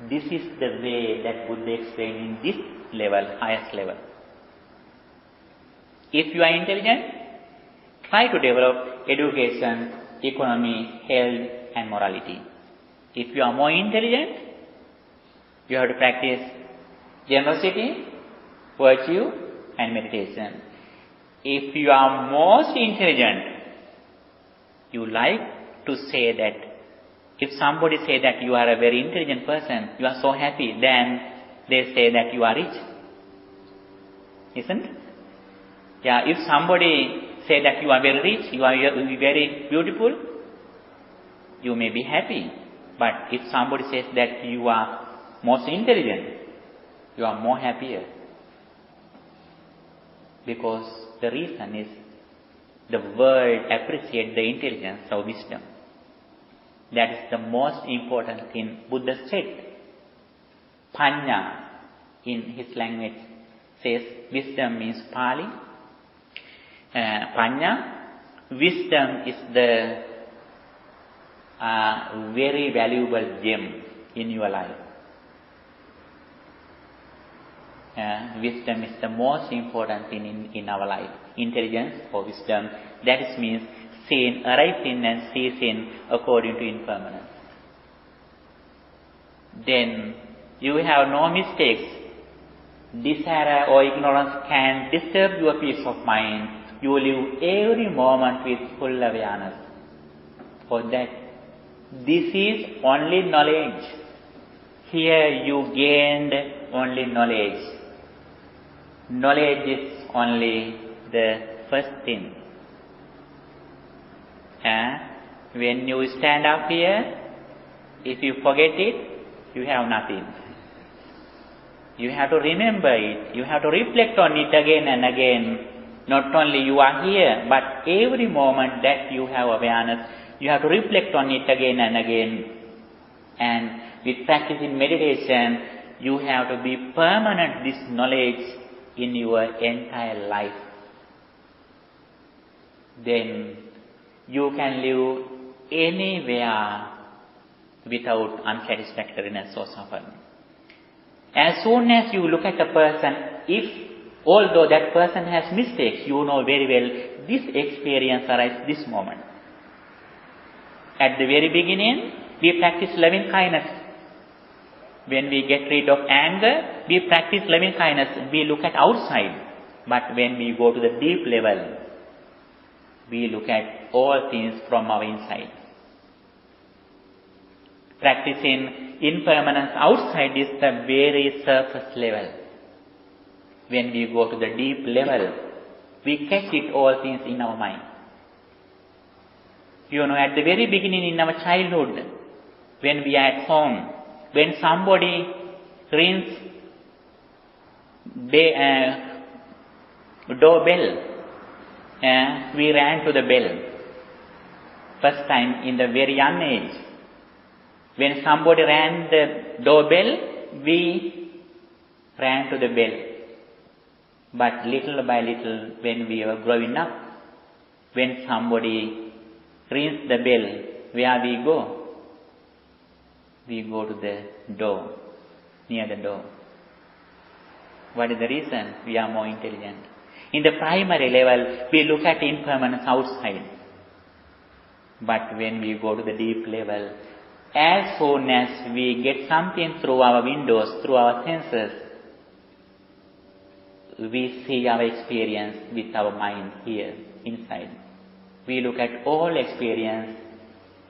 This is the way that Buddha explained in this level, highest level. If you are intelligent, try to develop education, economy, health and morality. If you are more intelligent, you have to practice generosity, virtue and meditation. If you are most intelligent, you like to say that, if somebody say that you are a very intelligent person, you are so happy, then they say that you are rich. Isn't it? Yeah, if somebody say that you are very rich, you are very beautiful, you may be happy. But if somebody says that you are most intelligent, you are more happier. Because the reason is the world appreciates the intelligence of wisdom. That is the most important thing Buddha said. Panya in his language says wisdom means Pali. Panya, wisdom is the very valuable gem in your life. Wisdom is the most important thing in our life. Intelligence or wisdom, that means seeing, arising and ceasing according to impermanence. Then you have no mistakes. Desire or ignorance can disturb your peace of mind. you live every moment with full awareness. For that, this is only knowledge. Here you gained only knowledge. Knowledge is only the first thing. When you stand up here, if you forget it, you have nothing. You have to remember it. You have to reflect on it again and again. Not only you are here, but every moment that you have awareness, you have to reflect on it again and again. And with practicing meditation, you have to be permanent this knowledge in your entire life. Then you can live anywhere without unsatisfactoriness or suffering. As soon as you look at a person, although that person has mistakes, you know very well this experience arises this moment. At the very beginning, we practice loving kindness. When we get rid of anger, we practice loving kindness. We look at outside. But when we go to the deep level, we look at all things from our inside. Practicing impermanence outside is the very surface level. When we go to the deep level, we catch it all things in our mind. You know, at the very beginning in our childhood, when we are at home, when somebody rings doorbell, we ran to the bell. First time in the very young age. When somebody rang the doorbell, we ran to the bell. But little by little, when we were growing up, when somebody rings the bell, where we go? We go to the door, near the door. What is the reason? We are more intelligent. In the primary level, we look at impermanence outside. But when we go to the deep level, as soon as we get something through our windows, through our senses, we see our experience with our mind here, inside. We look at all experience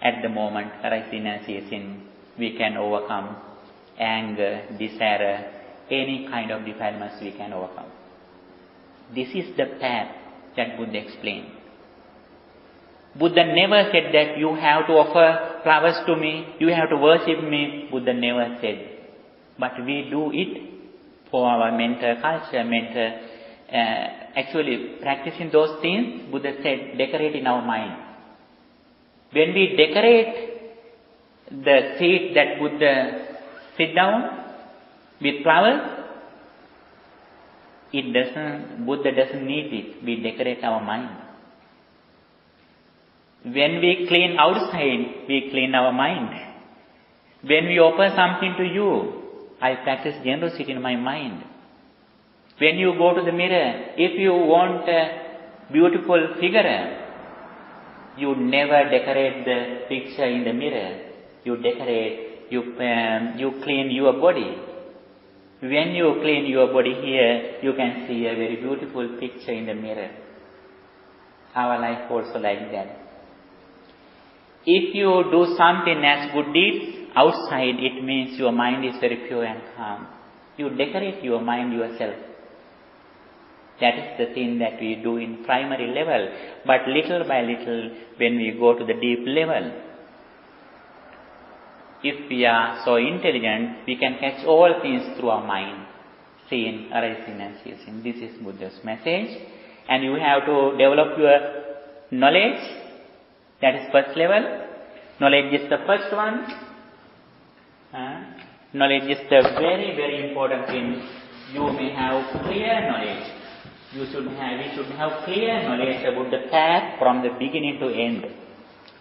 at the moment, arising and ceasing. We can overcome anger, desire, any kind of defilements we can overcome. This is the path that Buddha explained. Buddha never said that you have to offer flowers to me, you have to worship me. Buddha never said. But we do it for our mental culture, actually practicing those things. Buddha said, decorate in our mind. When we decorate the seat that Buddha sit down with flowers, Buddha doesn't need it. We decorate our mind. When we clean outside, we clean our mind. When we offer something to you, I practice generosity in my mind. When you go to the mirror, if you want a beautiful figure, you never decorate the picture in the mirror. You decorate, you clean your body. When you clean your body here, you can see a very beautiful picture in the mirror. Our life also like that. If you do something as good deeds outside, it means your mind is very pure and calm. You decorate your mind yourself. That is the thing that we do in primary level. But little by little, when we go to the deep level, if we are so intelligent, we can catch all things through our mind, seeing, arising and ceasing. This is Buddha's message. And you have to develop your knowledge. That is first level. Knowledge is the first one. Knowledge is the very, very important thing. You may have clear knowledge. We should have clear knowledge about the path from the beginning to end.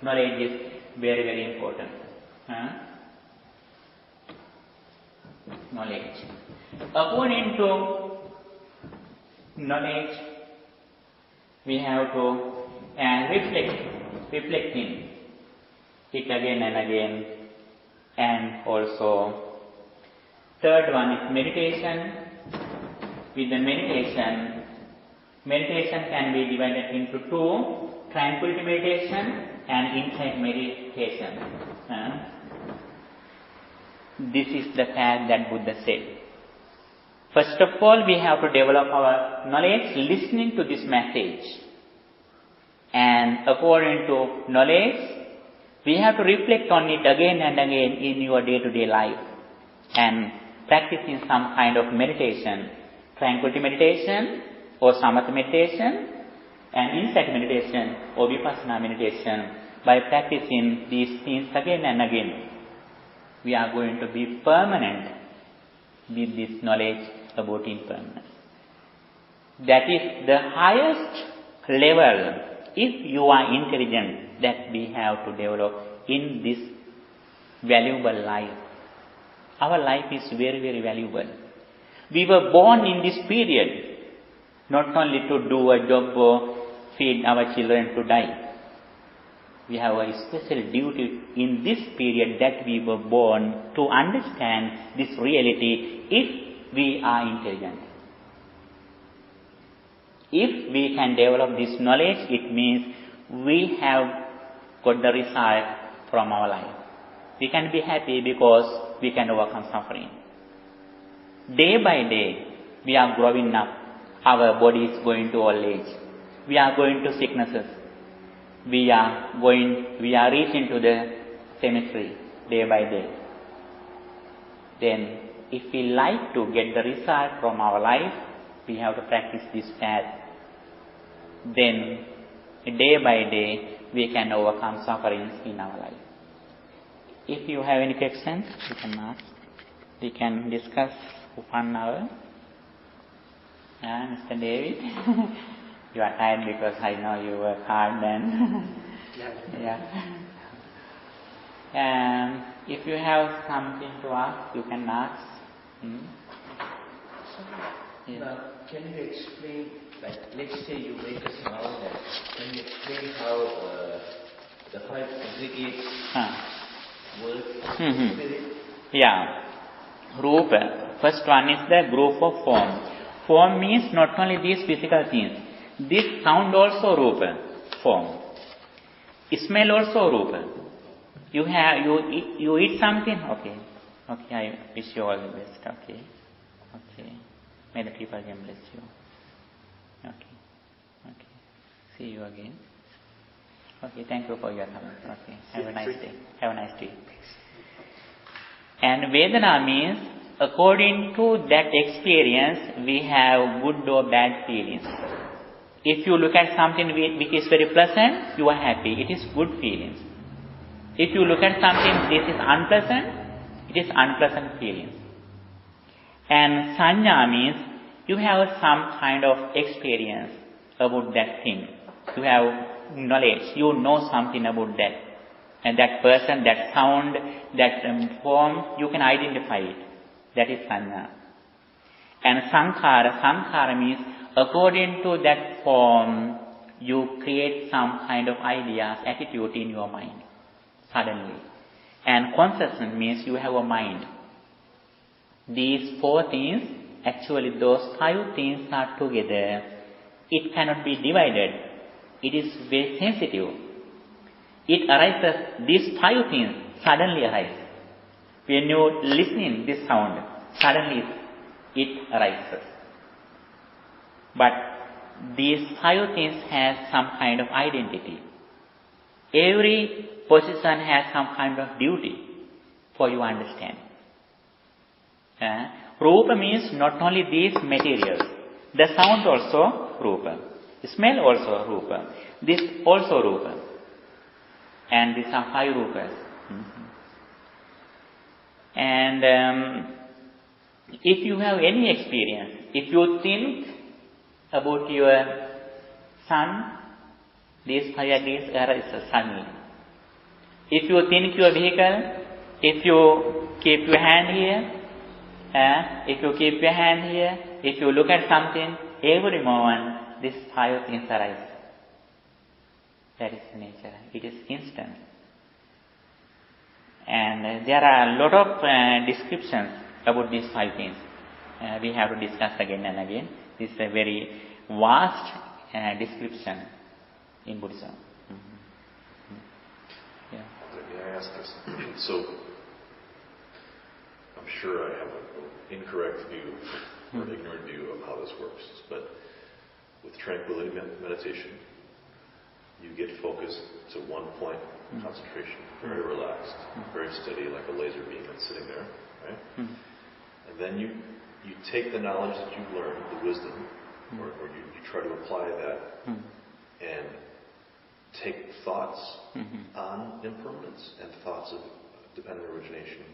Knowledge is very, very important. Knowledge. According to knowledge, we have to reflecting it again and again. And also, third one is meditation. With the meditation, Meditation can be divided into two: tranquility meditation and insight meditation. This is the path that Buddha said. First of all, we have to develop our knowledge listening to this message. And according to knowledge, we have to reflect on it again and again in your day-to-day life and practicing some kind of meditation, tranquility meditation or samatha meditation and insight meditation or vipassana meditation. By practicing these things again and again, we are going to be permanent with this knowledge about impermanence. That is the highest level, if you are intelligent, that we have to develop in this valuable life. Our life is very, very valuable. We were born in this period, not only to do a job or feed our children to die. We have a special duty in this period that we were born to understand this reality if we are intelligent. If we can develop this knowledge, it means we have got the result from our life. We can be happy because we can overcome suffering. Day by day, we are growing up. Our body is going to old age. We are going to sicknesses. We are reaching to the cemetery day by day. Then, if we like to get the result from our life, we have to practice this path. Then, day by day, we can overcome sufferings in our life. If you have any questions, you can ask. We can discuss for 1 hour. Mr. David, you are tired because I know you work hard then. If you have something to ask, you can ask. Now, can you explain, like, let's say you make a sound, can you explain how the 5 aggregates work? Yeah. Rupa. First one is the group of form. Form means not only these physical things. This sound also rupa, form. Smell also rupa. You eat something? Okay, I wish you all the best. Okay. May the people again bless you. Okay. See you again. Okay, thank you for your time. Okay, have a nice day. And Vedana means according to that experience, we have good or bad feelings. If you look at something which is very pleasant, you are happy. It is good feelings. If you look at something this is unpleasant, it is unpleasant feelings. And Sanya means you have some kind of experience about that thing. You have knowledge. You know something about that. And that person, that sound, that form, you can identify it. That is Sanya. And Sankhara means according to that form, you create some kind of ideas, attitude in your mind, suddenly. And consciousness means you have a mind. These 4 things, actually those 5 things are together. It cannot be divided. It is very sensitive. It arises, these 5 things suddenly arise. When you listen this sound, suddenly it arises. But these 5 things have some kind of identity. Every position has some kind of duty for you to understand. Rupa means not only these materials. The sound also Rupa. The smell also Rupa. This also Rupa. And these are 5 Rupas. And if you have any experience, if you think about your son, these 5 aggregates arise suddenly. If you think your vehicle, if you keep your hand here, if you look at something, every moment these 5 things arise. That is nature. It is instant. And there are a lot of descriptions about these 5 things. We have to discuss again and again. This is a very vast description in Buddhism. Yeah. May I ask this? So, I'm sure I have an incorrect view or ignorant view of how this works, but with tranquility meditation, you get focused to one point of concentration, very relaxed, very steady, like a laser beam that's sitting there, right? And then you take the knowledge that you've learned, the wisdom, or you try to apply that and take thoughts on impermanence and thoughts of dependent origination,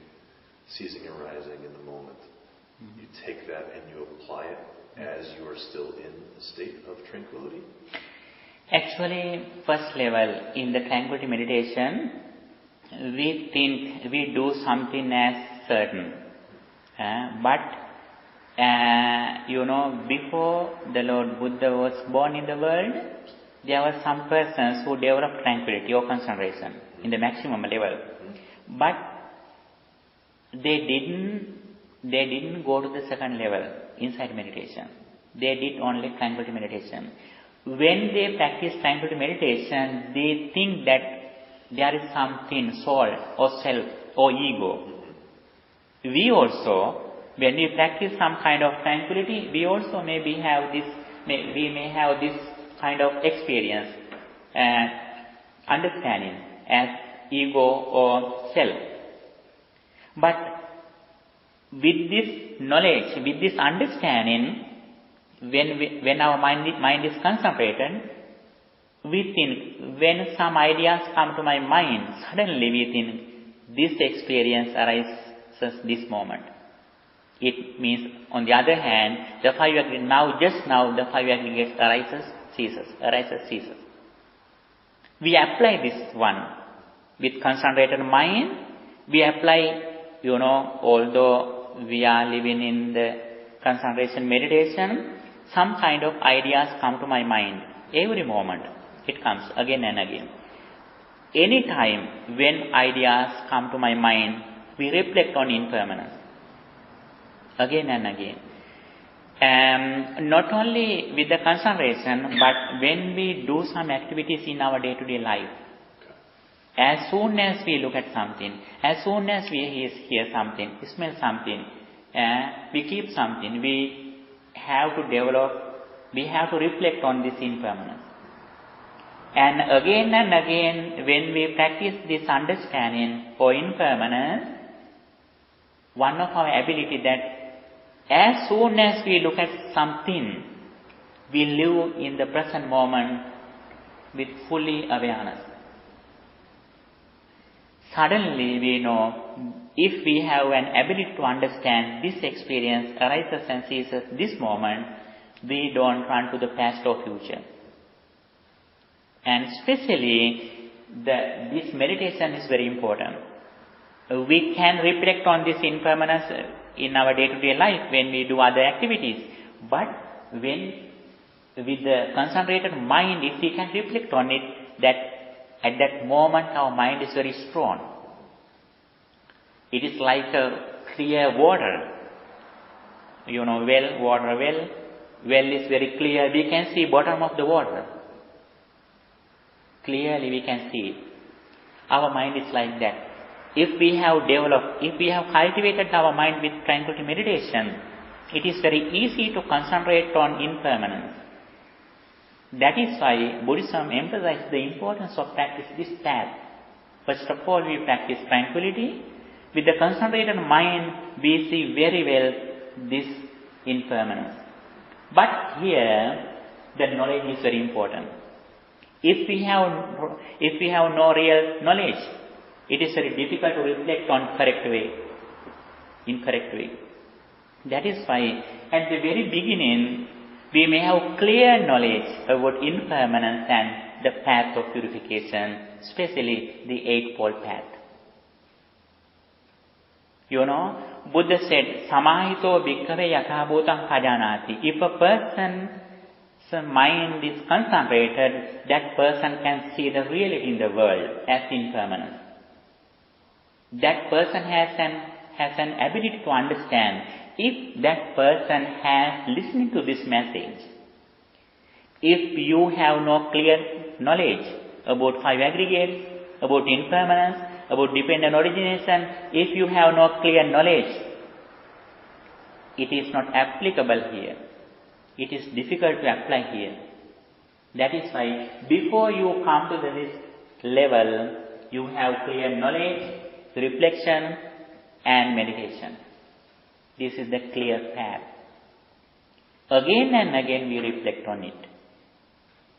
ceasing and arising in the moment. You take that and you apply it as you are still in a state of tranquility? Actually, first level, in the tranquility meditation, we think we do something as certain. But before the Lord Buddha was born in the world, there were some persons who developed tranquility or concentration in the maximum level. But they didn't go to the second level inside meditation. They did only tranquility meditation. When they practice tranquility meditation, they think that there is something, soul or self or ego. We also, when we practice some kind of tranquility, we also may have this kind of experience and understanding as ego or self. But with this knowledge, with this understanding, when our mind is concentrated, we think, when some ideas come to my mind, suddenly we think, this experience arises this moment. It means, on the other hand, the five aggregates, the five aggregates arises, ceases. We apply this one with concentrated mind. We apply, although we are living in the concentration meditation, some kind of ideas come to my mind. Every moment it comes again and again. Any time when ideas come to my mind, we reflect on impermanence again and again. Not only with the concentration, but when we do some activities in our day-to-day life, as soon as we look at something, as soon as we hear something, smell something, we keep something, we have to reflect on this impermanence. And again, when we practice this understanding for impermanence, one of our ability that as soon as we look at something, we live in the present moment with fully awareness. Suddenly we know, if we have an ability to understand this experience arises and ceases this moment, we don't run to the past or future. And especially, this meditation is very important. We can reflect on this impermanence in our day-to-day life when we do other activities. But when, with the concentrated mind, if we can reflect on it, that at that moment our mind is very strong. It is like a clear water. Well is very clear. We can see bottom of the water. Clearly we can see it. Our mind is like that. If we have cultivated our mind with tranquility meditation, it is very easy to concentrate on impermanence. That is why Buddhism emphasizes the importance of practice this path. First of all, we practice tranquility. With the concentrated mind, we see very well this impermanence. But here, the knowledge is very important. If we have no real knowledge, it is very difficult to reflect on incorrect way. That is why, at the very beginning, we may have clear knowledge about impermanence and the path of purification, especially the Eightfold Path. Buddha said, Samahito bhikkhave yatha bhutam pajanati. If a person's mind is concentrated, that person can see the reality in the world as impermanence. That person has an ability to understand. If that person has listened to this message, If you have no clear knowledge about five aggregates, about impermanence, about dependent origination, if you have no clear knowledge, it is not applicable here. It is difficult to apply here. That is why before you come to this level, you have clear knowledge, reflection and meditation. This is the clear path. Again and again we reflect on it.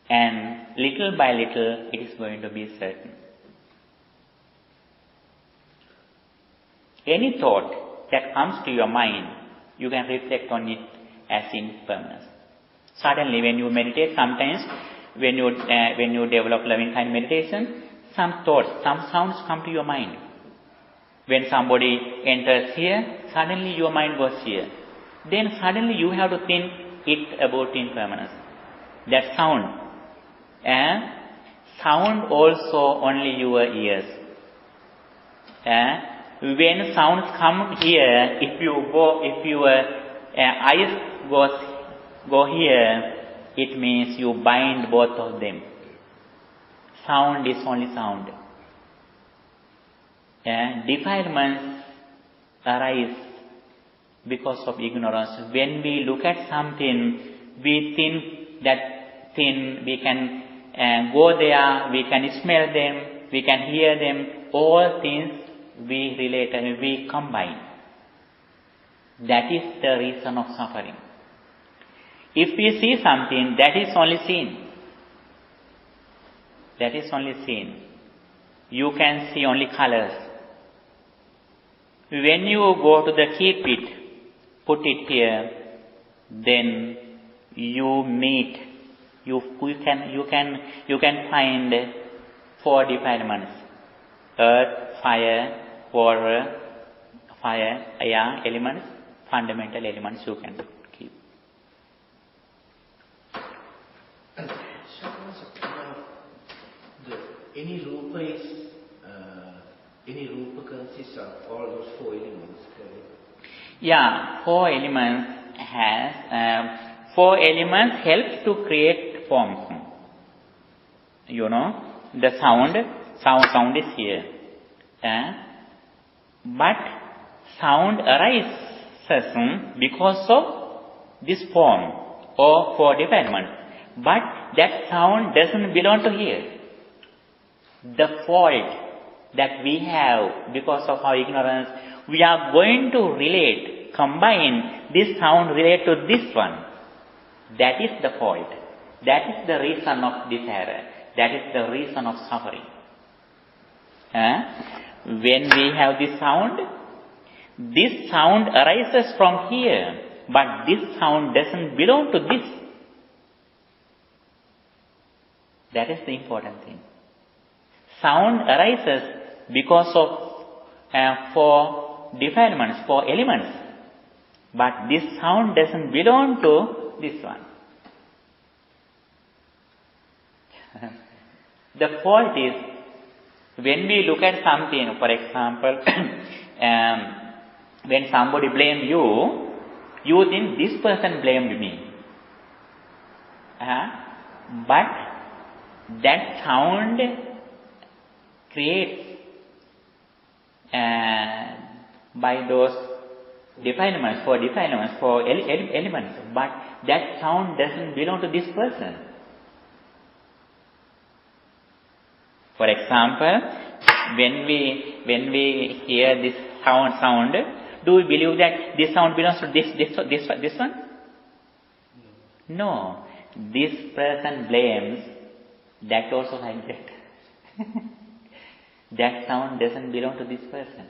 And little by little it is going to be certain. Any thought that comes to your mind, you can reflect on it as impermanence. Suddenly when you meditate, sometimes when you develop loving kind meditation, some thoughts, some sounds come to your mind. When somebody enters here, suddenly your mind goes here. Then suddenly you have to think it about impermanence. That sound. Sound also only your ears. When sounds come here, if your eyes go here, it means you bind both of them. Sound is only sound. Defilements arise because of ignorance. When we look at something, we think that thing, we can go there, we can smell them, we can hear them, all things we relate and we combine. That is the reason of suffering. If we see something, that is only seen. That is only seen. You can see only colors. When you go to the heat pit, put it here, then you meet, you can find four defilements: earth, fire, water, fire, air elements, fundamental elements you can keep. Any rupa consists of all those four elements, correct? Yeah, four elements help to create forms. You know, the sound is here. But sound arises because of this form or four development. But that sound doesn't belong to here. The fault that we have because of our ignorance, we are going to combine this sound relate to this one. That is the fault. That is the reason of desire. That is the reason of suffering. When we have this sound arises from here, but this sound doesn't belong to this. That is the important thing. Sound arises because of four defilements, four elements. But this sound doesn't belong to this one. The fault is, when we look at something, for example, when somebody blames you, you think this person blamed me. But that sound creates by those defilements, for elements, but that sound doesn't belong to this person. For example, when we hear this sound, do we believe that this sound belongs to this one? No. This person blames that also like that. That sound doesn't belong to this person.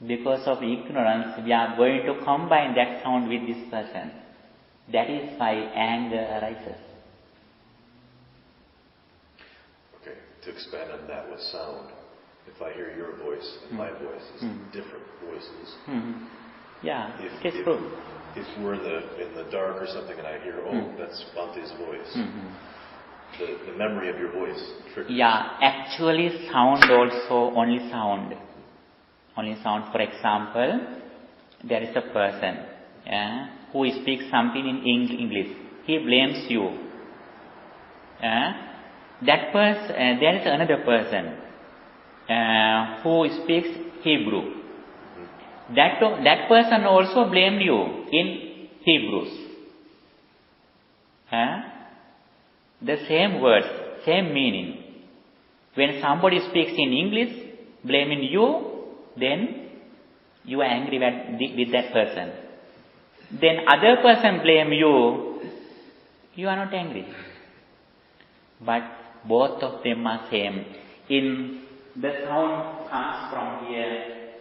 Because of ignorance, we are going to combine that sound with this person. That is why anger arises. Okay, to expand on that with sound, if I hear your voice and my voice is different voices. Yeah, it is true. If we're in the dark or something and I hear, that's Bhante's voice. The memory of your voice triggers. Yeah, actually sound also only sound. Only sound. For example, there is a person who speaks something in English. he blames you. That person, there is another person who speaks Hebrew. That person also blamed you in Hebrews. The same words, same meaning. When somebody speaks in English, blaming you, then you are angry with that person. Then other person blame you, you are not angry. But both of them are same. In the sound comes from here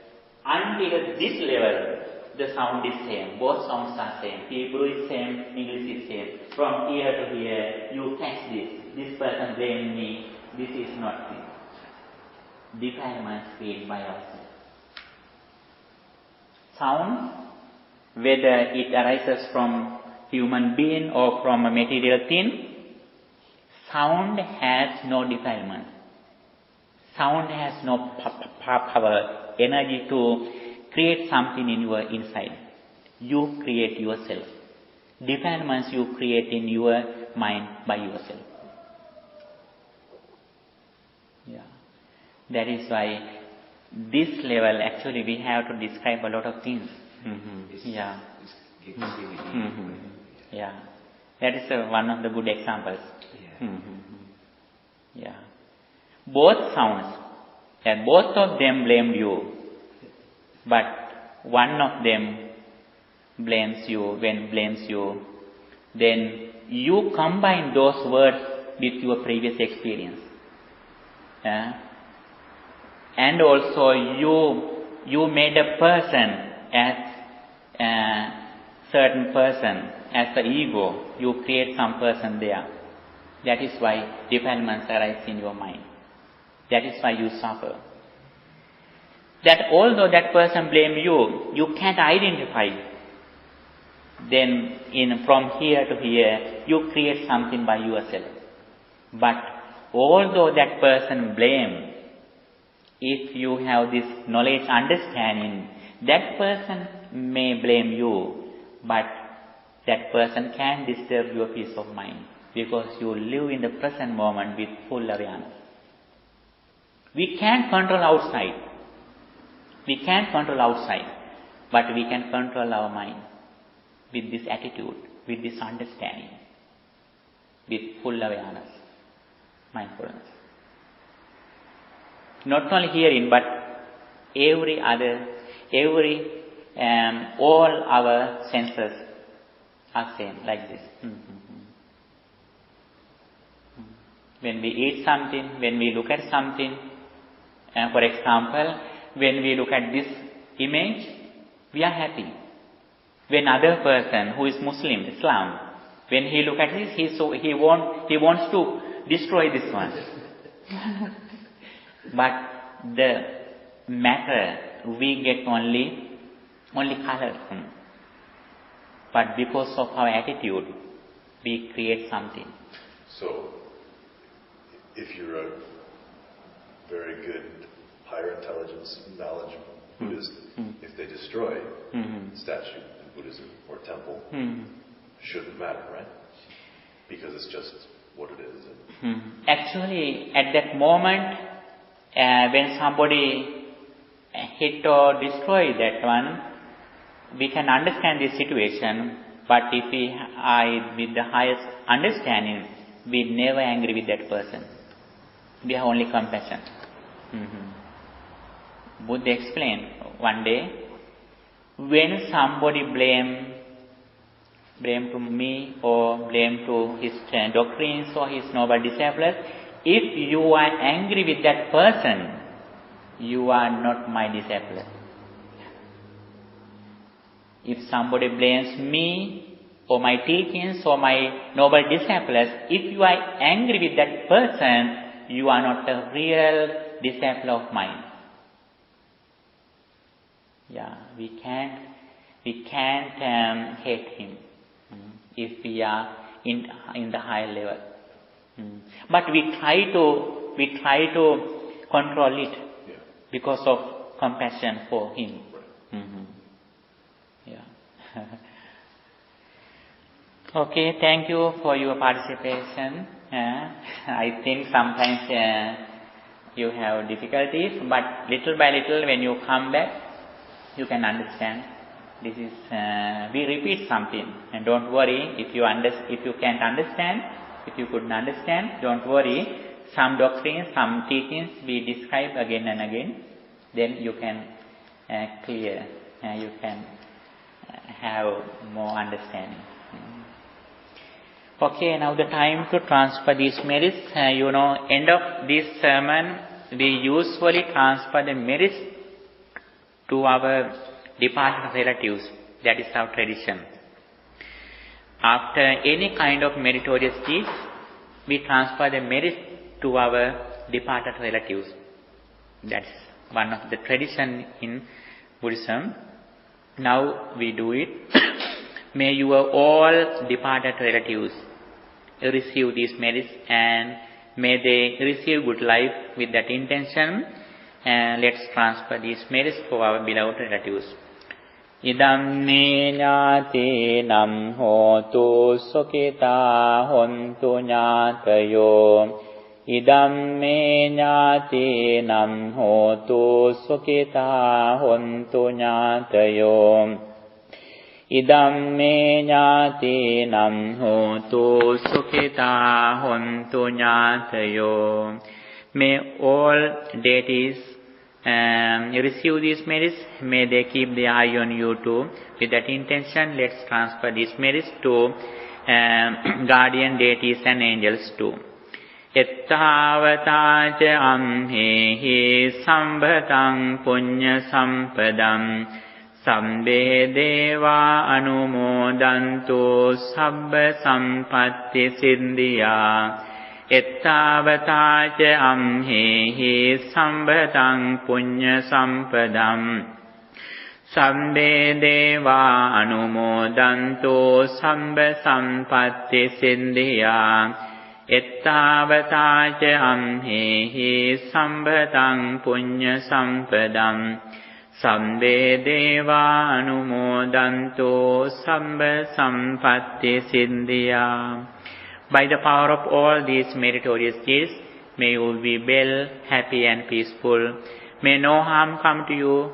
until this level, the sound is same. Both sounds are same. Hebrew is same, English is same. From here to here, you catch this. This person blame me. This is not me. Defilements created by ourselves. Sound, whether it arises from human being or from a material thing, sound has no defilement. Sound has no power, energy to create something in your inside. You create yourself. Defilements you create in your mind by yourself. Yeah. That is why this level, actually we have to describe a lot of things. Yeah. Yeah. That is one of the good examples. Yeah. Both sounds, and both of them blamed you, but one of them blames you, then you combine those words with your previous experience. And also you made a person as a certain person, as the ego, you create some person there. That is why defilements arise in your mind. That is why you suffer. That although that person blame you, you can't identify. Then from here to here, you create something by yourself. But although that person blame, if you have this knowledge, understanding, that person may blame you, but that person can disturb your peace of mind, because you live in the present moment with full awareness. We can't control outside. But we can control our mind with this attitude, with this understanding, with full awareness, mindfulness. Not only hearing, but all our senses are same, like this. When we eat something, when we look at something, for example, when we look at this image, we are happy. When other person who is Muslim, Islam, when he look at this, he wants to destroy this one. But the matter we get only color. But because of our attitude, we create something. So, if you're a very good, higher intelligence, knowledge Buddhist, if they destroy statue in Buddhism or temple, shouldn't matter, right? Because it's just what it is. Actually, at that moment, when somebody hit or destroy that one, we can understand this situation, but if we are with the highest understanding, we never angry with that person. We have only compassion. Buddha explained one day, when somebody blame to me or blame to his doctrines or his noble disciples, if you are angry with that person, you are not my disciple. If somebody blames me or my teachings or my noble disciples, if you are angry with that person, you are not a real disciple of mine. Yeah, we can't hate him if we are in the high level. But we try to control it because of compassion for him. Yeah. Okay, thank you for your participation. I think sometimes you have difficulties, but little by little when you come back, you can understand. This is, we repeat something, and don't worry if you can't understand, if you couldn't understand, don't worry. Some doctrines, some teachings we describe again and again, then you can clear, you can have more understanding. Okay, now the time to transfer these merits. End of this sermon, we usually transfer the merits to our departed relatives. That is our tradition. After any kind of meritorious deeds, we transfer the merit to our departed relatives. That's one of the tradition in Buddhism. Now we do it. May your all departed relatives receive these merits, and may they receive good life. With that intention, let's transfer these merits for our beloved relatives. Idam me ñāti-nam hotu sukita hontu ñātayo. Idam me ñāti-nam hotu sukita hontu ñātayo. Idam me ñāti-nam hotu sukita hontu ñātayo. May all deities receive these merits. May they keep the eye on you too. With that intention, let's transfer these merits to guardian deities and angels too. Ettavata ca amhehi sambhatam punya sampadam sabbe deva anumodantu sabba sampatti siddhya. Ettavata ca amhehi sambhatam punya sampadam sabbe deva anumodantu sabba sampatti siddhya. Ettavata ca amhehi sambhatam punya sampadam sabbe deva anumodantu sabba sampatti siddhya. By the power of all these meritorious deeds, may you be well, happy and peaceful. May no harm come to you,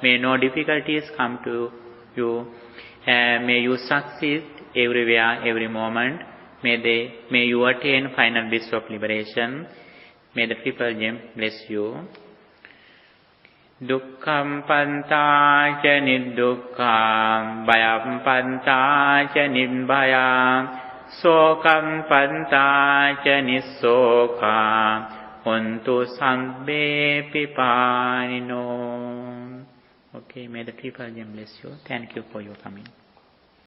may no difficulties come to you. May you succeed everywhere, every moment. May you attain final bliss of liberation. May the Triple Gem bless you. Dukkham panta ca niddukkha, bhayam panta ca nibhaya, sokam panta ca nissokha, hontu sabbe pipanino. Okay, may the Triple Gem bless you. Thank you for your coming.